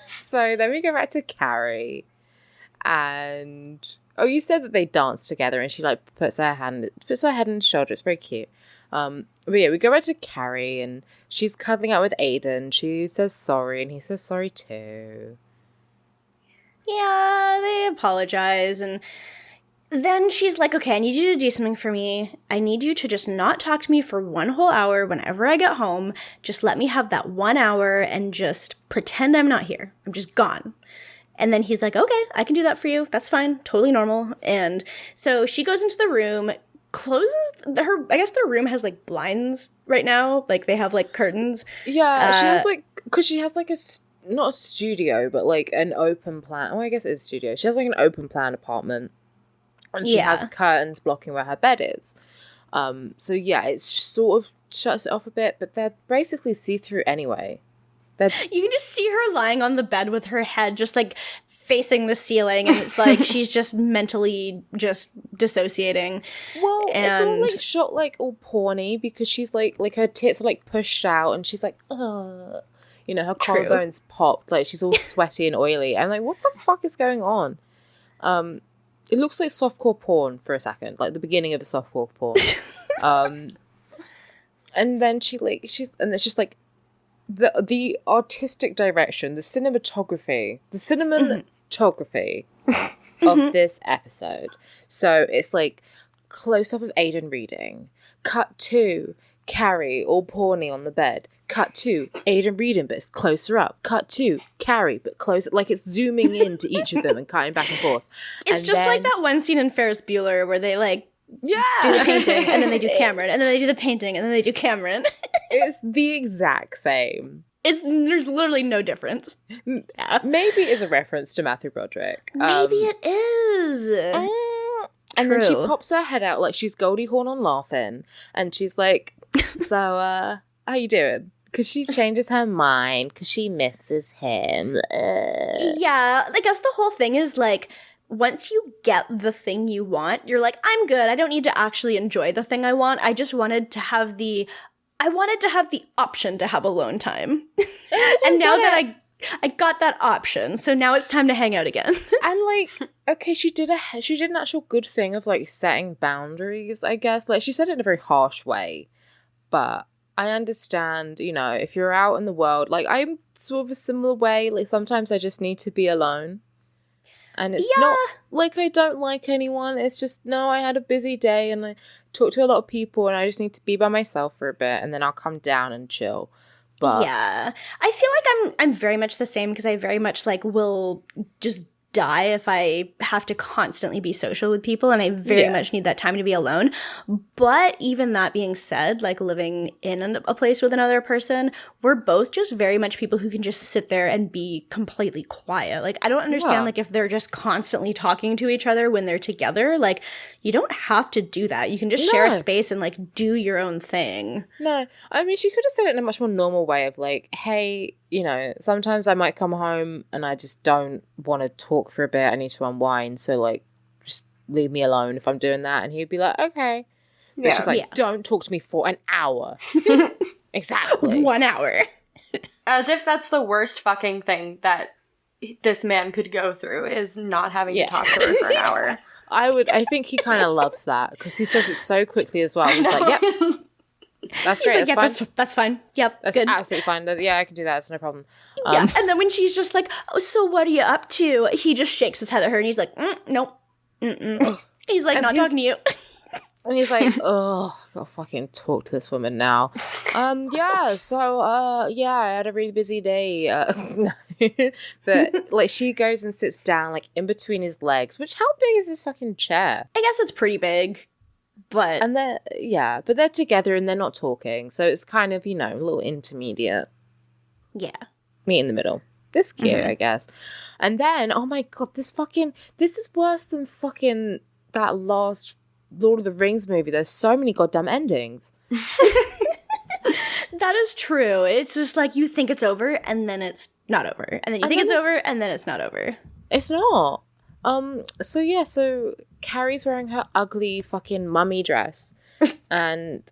So then we go back to Carrie. And... Oh, you said that they dance together and she, like, puts her head on his shoulder. It's very cute. But yeah, we go back to Carrie and she's cuddling out with Aiden. She says sorry and he says sorry too. Yeah, they apologize and... Then she's like, okay, I need you to do something for me. I need you to just not talk to me for 1 whole hour whenever I get home. Just let me have that 1 hour and just pretend I'm not here. I'm just gone. And then he's like, okay, I can do that for you. That's fine. Totally normal. And so she goes into the room, closes I guess their room has like blinds right now. Like they have like curtains. Yeah, she has like, because she has like not a studio, but like an open plan. Oh, I guess it's a studio. She has like an open plan apartment. And she has curtains blocking where her bed is. So yeah, it's just sort of shuts it off a bit, but they're basically see-through anyway. You can just see her lying on the bed with her head just like facing the ceiling, and it's like she's just mentally just dissociating. Well, it's all like shot like all porny because she's like her tits are like pushed out and she's like, ugh. You know, her collarbones popped, like she's all sweaty and oily. I'm like, what the fuck is going on? It looks like softcore porn for a second, like the beginning of a softcore porn. And then and it's just like the artistic direction, the cinematography of this episode. So it's like close up of Aiden reading, cut to Carrie all porny on the bed, cut to Aiden reading but it's closer up, cut to Carrie but closer, like it's zooming into each of them and cutting back and forth. It's just like that one scene in Ferris Bueller where they like do the painting and then they do Cameron and then they do the painting and then they do Cameron. It's the exact same. There's literally no difference. Yeah. Maybe it's a reference to Matthew Broderick. Maybe it is. And then she pops her head out like she's Goldie Hawn on Laughing, and she's like, so, how you doing? Because she changes her mind because she misses him. Yeah, I guess the whole thing is like, once you get the thing you want, you're like, I'm good. I don't need to actually enjoy the thing I want. I just wanted to have the option to have alone time. And now that I got that option, so now it's time to hang out again. And like, okay, she did an actual good thing of like setting boundaries, I guess. Like she said it in a very harsh way. But I understand, you know, if you're out in the world, like I'm sort of a similar way. Like sometimes I just need to be alone. And it's not like I don't like anyone. It's just, no, I had a busy day and I talk to a lot of people and I just need to be by myself for a bit and then I'll come down and chill. But yeah, I feel like I'm very much the same because I very much like will just die if I have to constantly be social with people, and I very much need that time to be alone. But even that being said, like living in a place with another person, we're both just very much people who can just sit there and be completely quiet. Like I don't understand like if they're just constantly talking to each other when they're together. Like you don't have to do that. You can just share a space and like do your own thing. No, I mean she could have said it in a much more normal way of like, hey, you know, sometimes I might come home and I just don't want to talk for a bit. I need to unwind. So, like, just leave me alone if I'm doing that. And he'd be like, okay. But she's like, don't talk to me for an hour. Exactly. 1 hour. As if that's the worst fucking thing that this man could go through is not having to talk to her for an hour. I think he kind of loves that because he says it so quickly as well. He's like, yep. That's great. Like, that's fine. Yep, that's good. Absolutely fine. Yeah, I can do that. It's no problem. Yeah, and then when she's just like, "Oh, so what are you up to?" He just shakes his head at her, and he's like, "Nope." He's like, "Not talking to you." And he's like, "Oh, I gotta fucking talk to this woman now." Yeah. So, I had a really busy day. But like, she goes and sits down, like in between his legs. Which, how big is this fucking chair? I guess it's pretty big. But they're together and they're not talking, so it's kind of, you know, a little intermediate. Yeah, meet in the middle. This cute, I guess. And then, oh my god, this is worse than fucking that last Lord of the Rings movie. There's so many goddamn endings. That is true. It's just like you think it's over and then it's not over, and then you think it's over and then it's not over. It's not. So Carrie's wearing her ugly fucking mummy dress and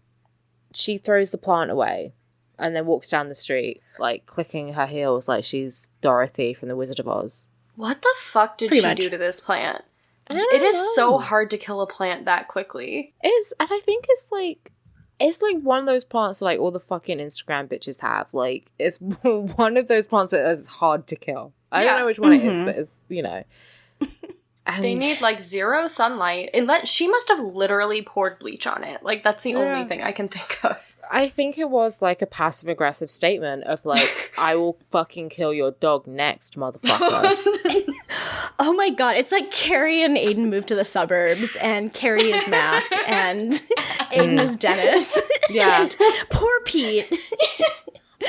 she throws the plant away and then walks down the street, like clicking her heels like she's Dorothy from The Wizard of Oz. What the fuck did she do to this plant? It is so hard to kill a plant that quickly. And I think it's like one of those plants that, like, all the fucking Instagram bitches have. Like, it's one of those plants that is hard to kill. I don't know which one it is, but it's, you know. They need, like, zero sunlight. She must have literally poured bleach on it. Like, that's the only thing I can think of. I think it was, like, a passive-aggressive statement of, like, I will fucking kill your dog next, motherfucker. Oh my god, it's like Carrie and Aiden moved to the suburbs, and Carrie is Mac, and Aiden is Dennis. Yeah. And poor Pete.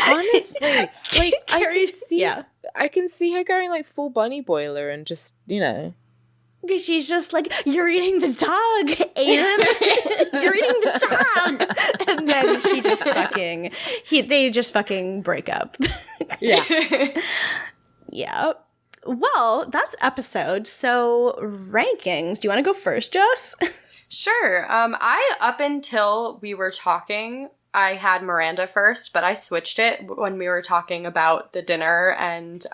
Honestly, like, Carrie's, I can see her going, like, full bunny boiler and just, you know. Because she's just like, you're eating the dog, Aiden. You're eating the dog. And then she just they just fucking break up. Yeah. Yeah. Well, that's episode. So rankings. Do you want to go first, Jess? Sure. Up until we were talking, I had Miranda first, but I switched it when we were talking about the dinner and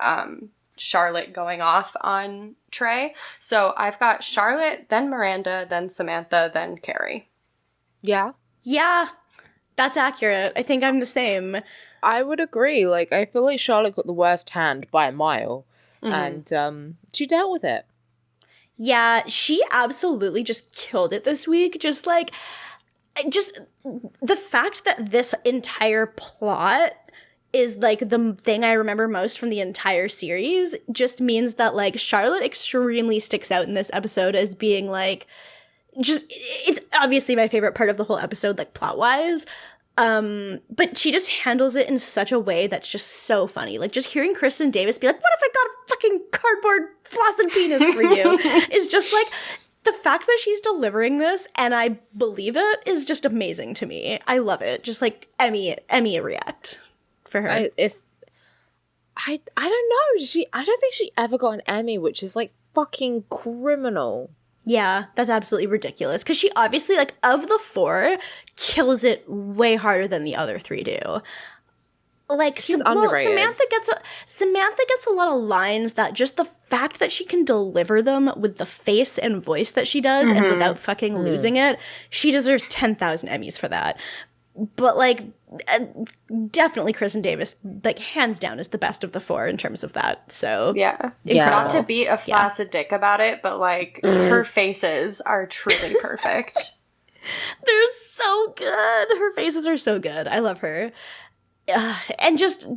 Charlotte going off on Trey. So I've got Charlotte, then Miranda, then Samantha, then Carrie. Yeah? Yeah, that's accurate. I think I'm the same. I would agree. Like, I feel like Charlotte got the worst hand by a mile. And she dealt with it. Yeah, she absolutely just killed it this week. Just the fact that this entire plot is like the thing I remember most from the entire series just means that like Charlotte extremely sticks out in this episode as being like, just, it's obviously my favorite part of the whole episode, like plot wise. But she just handles it in such a way that's just so funny. Like, just hearing Kristen Davis be like, what if I got a fucking cardboard flaccid penis for you? Is just like, the fact that she's delivering this and I believe it is just amazing to me. I love it. Just like Emmy react for her. I don't know. I don't think she ever got an Emmy, which is like fucking criminal. Yeah, that's absolutely ridiculous. Because she obviously, like, of the four, kills it way harder than the other three do. Like, she's underrated. Samantha gets a lot of lines that just the fact that she can deliver them with the face and voice that she does and without fucking losing it, she deserves 10,000 Emmys for that. but like definitely Kristen Davis, like hands down, is the best of the four in terms of that. So Yeah. incredible. Not to be a flaccid dick about it, but like her faces are truly perfect. They're so good. Her faces are so good. I love her. And just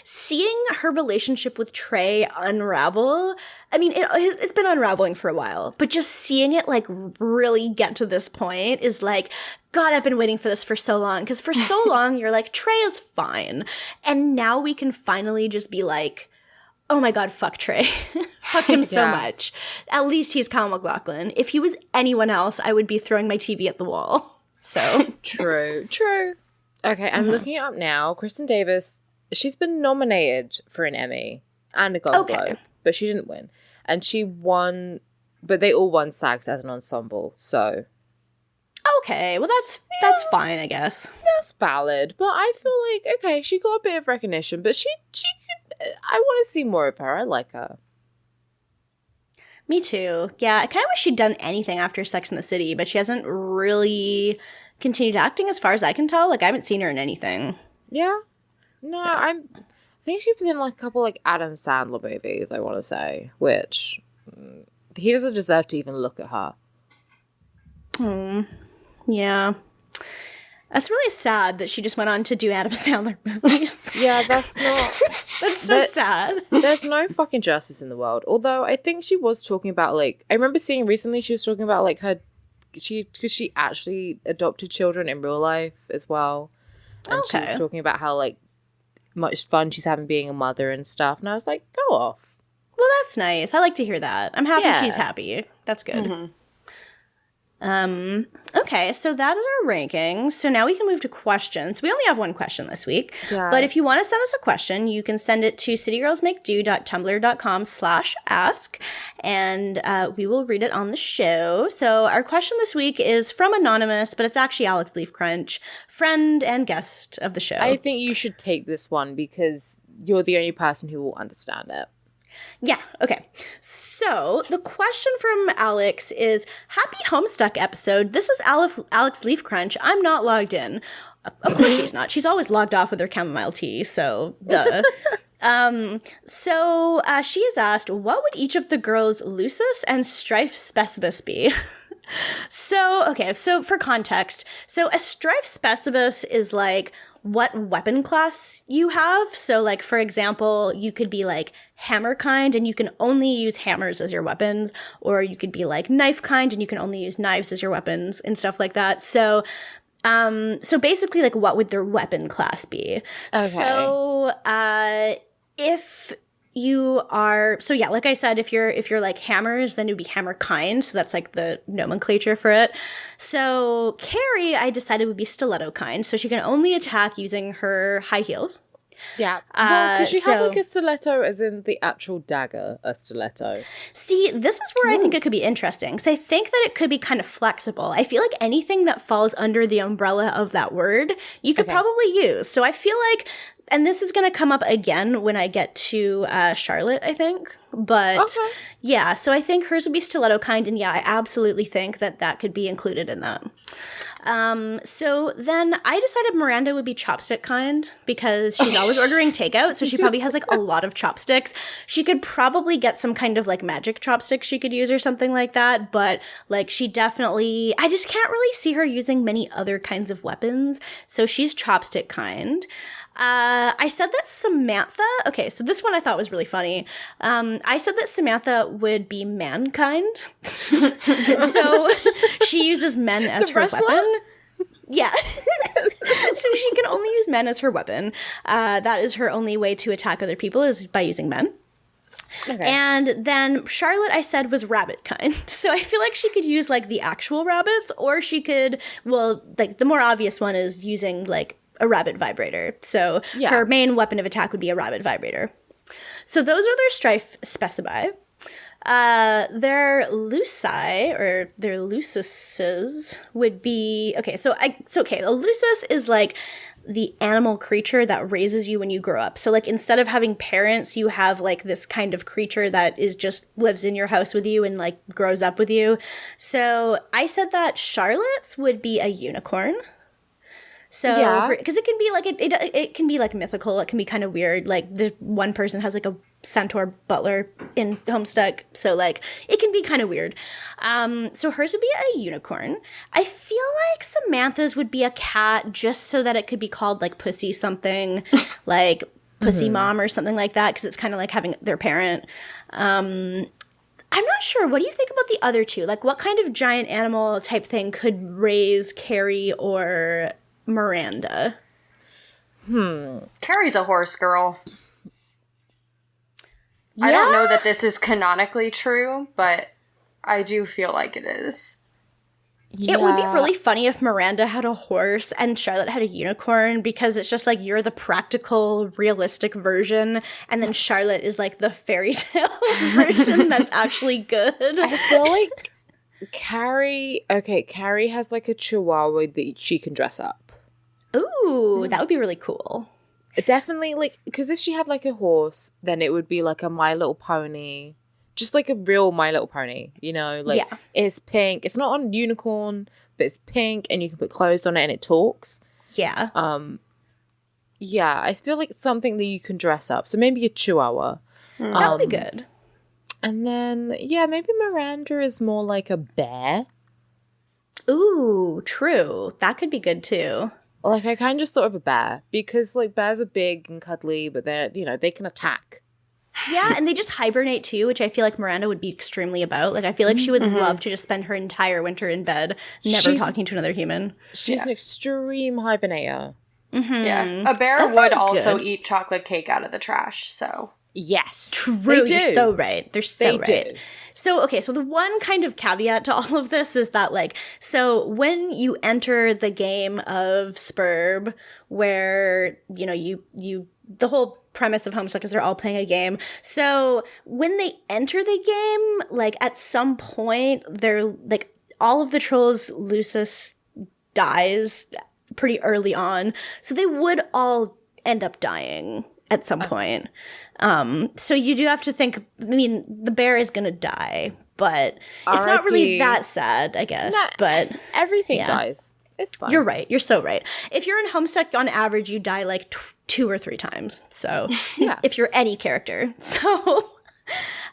seeing her relationship with Trey unravel. I mean, it's been unraveling for a while, but just seeing it like really get to this point is like, God, I've been waiting for this for so long. Because for so long, you're like, Trey is fine. And now we can finally just be like, oh my God, fuck Trey. Fuck him so much. At least he's Kyle MacLachlan. If he was anyone else, I would be throwing my TV at the wall. So True. Okay, I'm looking it up now. Kristen Davis, she's been nominated for an Emmy and a Golden Globe, but she didn't win. And she won, but they all won SAGs as an ensemble, so. Okay, well that's fine, I guess. That's valid, but I feel like, okay, she got a bit of recognition, but she could, I want to see more of her. I like her. Me too. Yeah, I kind of wish she'd done anything after Sex and the City, but she hasn't really continued acting as far as I can tell. Like, I haven't seen her in anything. Yeah. No, I think she was in like a couple like Adam Sandler movies, I want to say, which he doesn't deserve to even look at her. Yeah. That's really sad that she just went on to do Adam Sandler movies. Yeah, that's not... That's so sad. There's no fucking justice in the world. Although I think she was talking about like... I remember seeing recently she was talking about like her... Because she actually adopted children in real life as well. And she was talking about how like much fun she's having being a mother and stuff. And I was like, go off. Well, that's nice. I like to hear that. I'm happy she's happy. That's good. Mm-hmm. Okay, so that is our rankings. So now we can move to questions. We only have one question this week. Yeah. But if you want to send us a question, you can send it to citygirlsmakedo.tumblr.com/ask, and we will read it on the show. So our question this week is from Anonymous, but it's actually Alex Leafcrunch, friend and guest of the show. I think you should take this one because you're the only person who will understand it. Yeah, okay. So the question from Alex is, happy Homestuck episode. This is Alex Leafcrunch. I'm not logged in. Of course she's not. She's always logged off with her chamomile tea, so duh. So she has asked, what would each of the girls' Lucis and Strife Specibus be? So for context, so a Strife Specibus is like what weapon class you have. So like, for example, you could be like hammer kind and you can only use hammers as your weapons, or you could be like knife kind and you can only use knives as your weapons and stuff like that. So basically, like, what would their weapon class be? Okay. So if you are, so yeah, like I said, if you're like hammers, then it would be hammer kind. So that's like the nomenclature for it. So Carrie, I decided would be stiletto kind. So she can only attack using her high heels. Yeah. Well, could she have like a stiletto as in the actual dagger, a stiletto? See, this is where I think it could be interesting, because I think that it could be kind of flexible. I feel like anything that falls under the umbrella of that word, you could probably use. So I feel like, and this is going to come up again when I get to Charlotte, I think. But yeah, so I think hers would be stiletto kind, and yeah, I absolutely think that that could be included in that. So then I decided Miranda would be chopstick kind, because she's always ordering takeout, so she probably has like a lot of chopsticks. She could probably get some kind of like magic chopsticks she could use or something like that, but like she definitely, I just can't really see her using many other kinds of weapons, so she's chopstick kind. I said that Samantha, okay, so this one I thought was really funny. I said that Samantha would be mankind. So she uses men as her weapon. Yeah. So she can only use men as her weapon. That is her only way to attack other people, is by using men. Okay. And then Charlotte, I said, was rabbit kind. So I feel like she could use like the actual rabbits, or she could, well, like the more obvious one is using like a rabbit vibrator. So her main weapon of attack would be a rabbit vibrator. So those are their Strife specify. Their Luci, or their Lucises, would be, okay, so a Lucis is like the animal creature that raises you when you grow up. So like, instead of having parents, you have like this kind of creature that is just lives in your house with you and like grows up with you. So I said that Charlotte's would be a unicorn. So, because it can be like it can be like mythical. It can be kind of weird. Like the one person has like a centaur butler in Homestuck, so like it can be kind of weird. So hers would be a unicorn. I feel like Samantha's would be a cat, just so that it could be called like Pussy something, like Pussy Mom or something like that, because it's kind of like having their parent. I'm not sure. What do you think about the other two? Like, what kind of giant animal type thing could raise Carrie or Miranda? Carrie's a horse girl. Yeah? I don't know that this is canonically true, but I do feel like it is. It would be really funny if Miranda had a horse and Charlotte had a unicorn, because it's just like you're the practical, realistic version, and then Charlotte is like the fairy tale version that's actually good. I feel like Carrie has like a chihuahua that she can dress up. Ooh, that would be really cool. Definitely, like, because if she had like a horse, then it would be like a My Little Pony. Just like a real My Little Pony, you know? Like, it's pink. It's not on unicorn, but it's pink, and you can put clothes on it and it talks. Yeah. Yeah, I feel like it's something that you can dress up. So maybe a chihuahua. That would be good. And then, yeah, maybe Miranda is more like a bear. Ooh, true. That could be good too. Like, I kind of just thought of a bear, because, like, bears are big and cuddly, but they're, you know, they can attack. Yeah, and they just hibernate too, which I feel like Miranda would be extremely about. Like, I feel like she would love to just spend her entire winter in bed, never talking to another human. She's an extreme hibernator. Yeah, a bear would also eat chocolate cake out of the trash, so. Yes. True, you're so right. They're so right. Do. So, okay, so the one kind of caveat to all of this is that, like, so when you enter the game of Spurb, where, you know, you the whole premise of Homestuck is they're all playing a game. So when they enter the game, like, at some point, they're, like, all of the trolls, Lucis dies pretty early on. So they would all end up dying at some point. So you do have to think, I mean, the bear is going to die, but it's not really that sad, I guess. But everything dies. It's fine. You're right. You're so right. If you're in Homestuck, on average, you die like 2 or 3 times. So if you're any character. So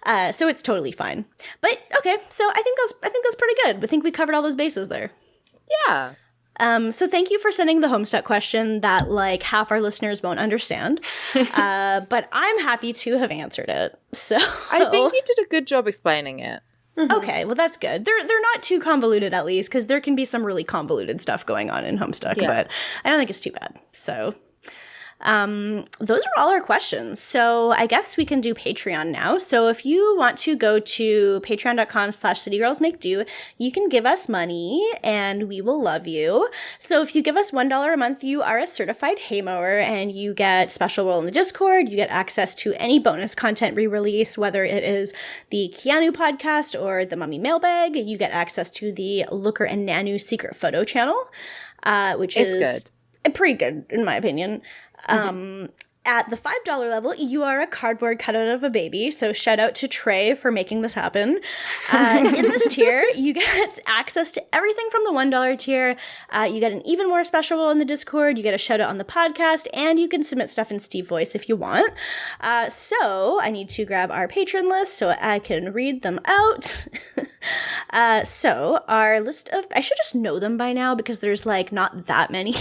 it's totally fine. But okay, so I think that's pretty good. I think we covered all those bases there. Yeah. So thank you for sending the Homestuck question that like half our listeners won't understand. But I'm happy to have answered it. So I think you did a good job explaining it. Okay, well that's good. They're not too convoluted, at least, because there can be some really convoluted stuff going on in Homestuck, but I don't think it's too bad. So those are all our questions. So I guess we can do Patreon now. So if you want to go to patreon.com/citygirlsmakedo, you can give us money and we will love you. So if you give us $1 a month, you are a certified haymower and you get special role in the Discord. You get access to any bonus content we release, whether it is the Keanu podcast or the Mummy Mailbag. You get access to the Looker and Nanu secret photo channel, which is pretty good in my opinion. At the $5 level, you are a cardboard cutout of a baby, so shout out to Trey for making this happen. In this tier, you get access to everything from the $1 tier. You get an even more special role in the Discord, you get a shout out on the podcast, and you can submit stuff in Steve voice if you want. So I need to grab our patron list so I can read them out. So our list of, I should just know them by now because there's like not that many.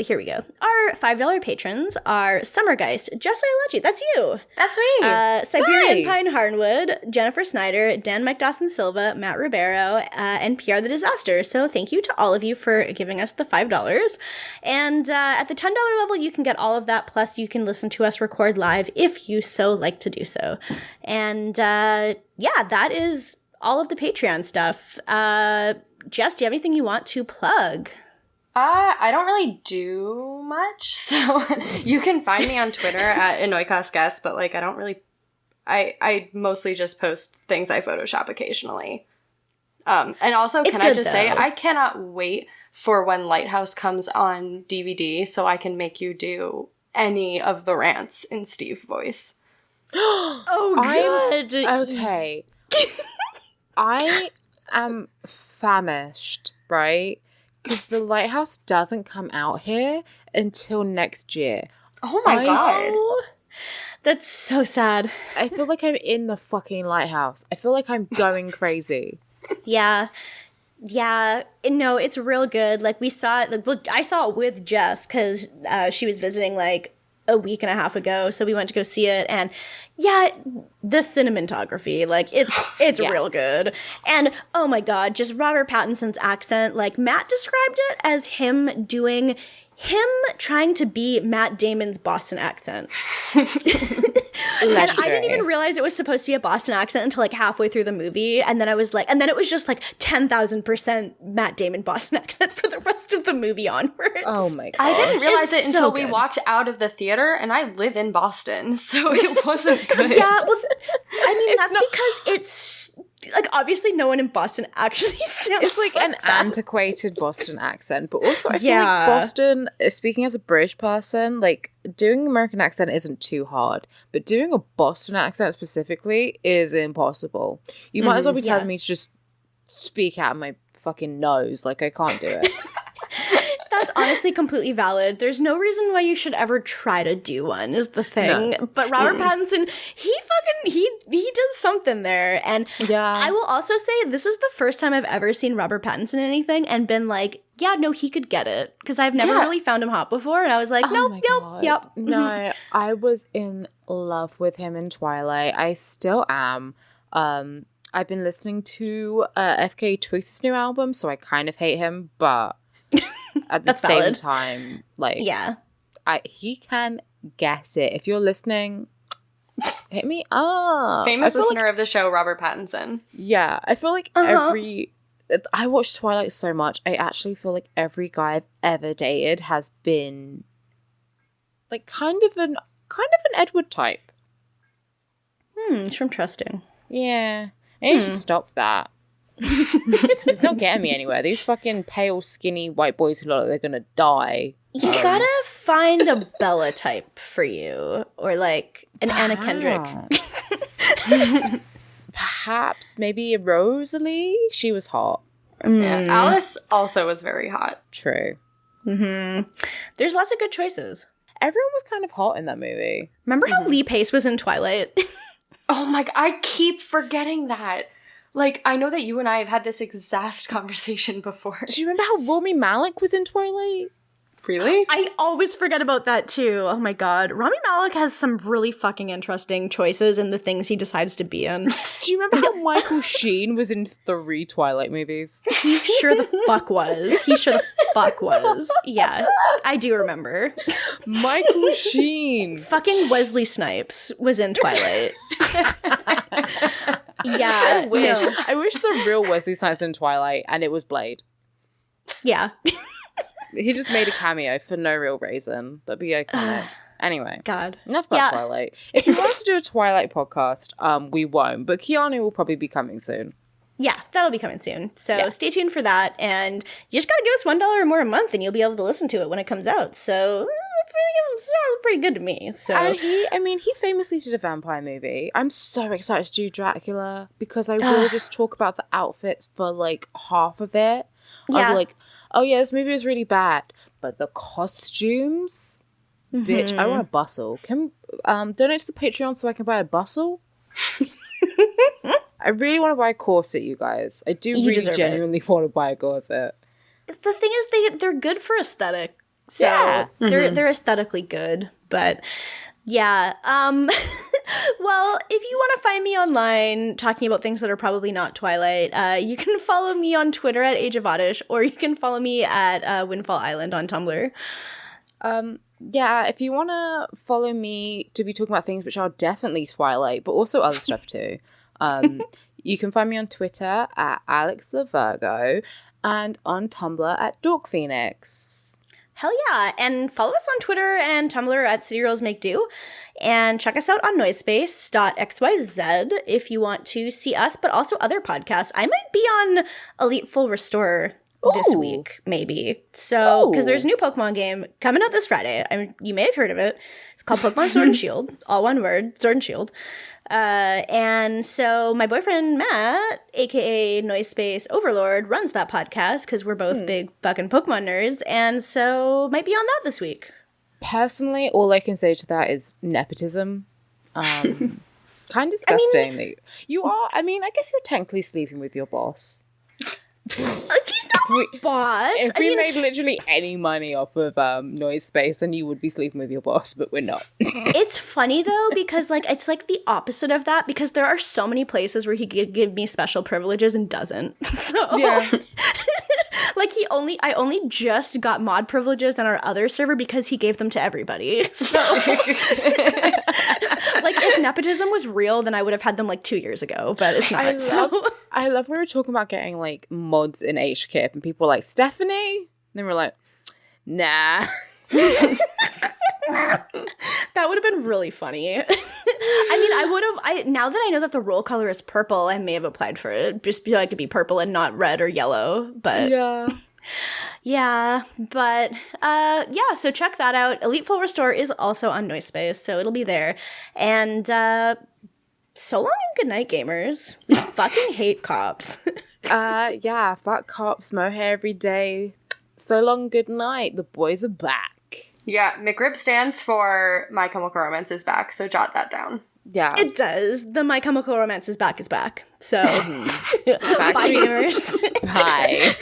Here we go. Our $5 patrons are Summergeist, Jess, I love you. That's you. That's me. Siberian Pine Harnwood, Jennifer Snyder, Dan McDawson Silva, Matt Ribeiro, and PR the Disaster. So thank you to all of you for giving us the $5. And at the $10 level, you can get all of that. Plus, you can listen to us record live if you so like to do so. And yeah, that is all of the Patreon stuff. Jess, do you have anything you want to plug? I don't really do much, so you can find me on Twitter at @AnoycastGuest, but like I don't really, I mostly just post things I Photoshop occasionally. And also, can I just say, I cannot wait for when Lighthouse comes on DVD so I can make you do any of the rants in Steve voice. Oh, God. Okay. I am famished, right? because the lighthouse doesn't come out here until next year. Oh my god. That's so sad. I feel like I'm in the fucking lighthouse. I feel like I'm going crazy. Yeah. Yeah. No, it's real good. Like, we saw it. Like, well, I saw it with Jess because she was visiting like a week and a half ago. So we went to go see it. And yeah, the cinematography, like, it's Yes. real good. And oh my God, just Robert Pattinson's accent. Like, Matt described it as him trying to be Matt Damon's Boston accent. And I didn't even realize it was supposed to be a Boston accent until like halfway through the movie. And then I was like, and then it was just like 10,000% Matt Damon Boston accent for the rest of the movie onwards. Oh my god. I didn't realize It's it until so we good. walked out of the theater, and I live in Boston, so it wasn't good. Yeah, well, I mean, that's because it's like, obviously no one in Boston actually sounds It's like an that. antiquated Boston accent, but also I feel Yeah. like Boston, speaking as a British person, like doing an American accent isn't too hard, but doing a Boston accent specifically is impossible. You might as well be telling me to just speak out of my fucking nose. Like, I can't do it. That's honestly completely valid. There's no reason why you should ever try to do one, is the thing. No. But Robert Pattinson, he did something there. And Yeah. I will also say, this is the first time I've ever seen Robert Pattinson in anything and been like, yeah, no, he could get it. Because I've never really found him hot before. And I was like, Oh my God. yep. No, I was in love with him in Twilight. I still am. I've been listening to FK Twigs' new album, so I kind of hate him, but at the That's same valid. time, like, Yeah. he can get it. If you're listening, hit me up. Famous I feel listener of the show, Robert Pattinson. Yeah, I feel like I watched Twilight so much. I actually feel like every guy I've ever dated has been like kind of an Edward type. It's interesting. Yeah, I need to stop that because it's not getting me anywhere. These fucking pale, skinny white boys who look like they're gonna die. You gotta find a Bella type for you, or like an Anna Kendrick. Perhaps maybe a Rosalie. She was hot. Yeah, Alice also was very hot. True. There's lots of good choices. Everyone was kind of hot in that movie. Remember how Lee Pace was in Twilight? Oh my god, I keep forgetting that. Like, I know that you and I have had this exact conversation before. Do you remember how Rami Malek was in Twilight? Really? I always forget about that too. Oh my god. Rami Malek has some really fucking interesting choices in the things he decides to be in. Do you remember how Michael Sheen was in 3 Twilight movies? He sure the fuck was. Yeah, I do remember. Michael Sheen. Fucking Wesley Snipes was in Twilight. I wish. No. I wish the real Wesley Snipes in Twilight, and it was Blade. Yeah. He just made a cameo for no real reason. That'd be iconic. Anyway, God. enough about Twilight. If you want us to do a Twilight podcast, we won't. But Keanu will probably be coming soon. Yeah, that'll be coming soon. So stay tuned for that. And you just gotta give us $1 or more a month and you'll be able to listen to it when it comes out. So it sounds pretty good to me. So And he famously did a vampire movie. I'm so excited to do Dracula because I will just talk about the outfits for like half of it. I'll Yeah. be like, oh yeah, this movie was really bad, but the costumes, bitch, I want a bustle. Can donate to the Patreon so I can buy a bustle? I really want to buy a corset, you guys. I do really deserve it. genuinely want to buy a corset. the thing is they're good for aesthetic. So Yeah. they're aesthetically good. But yeah. Well, if you want to find me online talking about things that are probably not Twilight, you can follow me on Twitter at Age of Oddish, or you can follow me at Windfall Island on Tumblr. Yeah, if you want to follow me to be talking about things which are definitely Twilight, but also other stuff too, you can find me on Twitter at Alex the Virgo and on Tumblr at Dork Phoenix. Hell yeah. And follow us on Twitter and Tumblr at City Girls Make Do. And check us out on noisepace.xyz if you want to see us, but also other podcasts. I might be on Elite Full Restore this Ooh. week, maybe. So, because Ooh. there's a new Pokemon game coming out this Friday. You may have heard of it. It's called Pokemon Sword and Shield. All one word, Sword and Shield. And so my boyfriend, Matt, aka Noise Space Overlord, runs that podcast because we're both big fucking Pokemon nerds. And so might be on that this week. Personally, all I can say to that is nepotism. Kind of disgusting that you are. I mean, I guess you're technically sleeping with your boss. He's not boss. If we made literally any money off of Noise Space, then you would be sleeping with your boss, but we're not. It's funny though, because like it's like the opposite of that, because there are so many places where he could give me special privileges and doesn't. So Yeah. like I only just got mod privileges on our other server because he gave them to everybody. So like if nepotism was real, then I would have had them like 2 years ago, but it's not. I love when we were talking about getting like mods in HKIP and people were like, Stephanie? And then we're like, nah. That would have been really funny. I mean, now that I know that the roll color is purple, I may have applied for it just so I could be purple and not red or yellow. But yeah, but so check that out. Elite Full Restore is also on Noise Space, so it'll be there. And so long and good night, gamers. We fucking hate cops. Yeah, fuck cops, mohair every day. So long, good night. The boys are back. Yeah, McRib stands for My Chemical Romance is back, so jot that down. Yeah. It does. The My Chemical Romance is back. So, bye, gamers. Bye.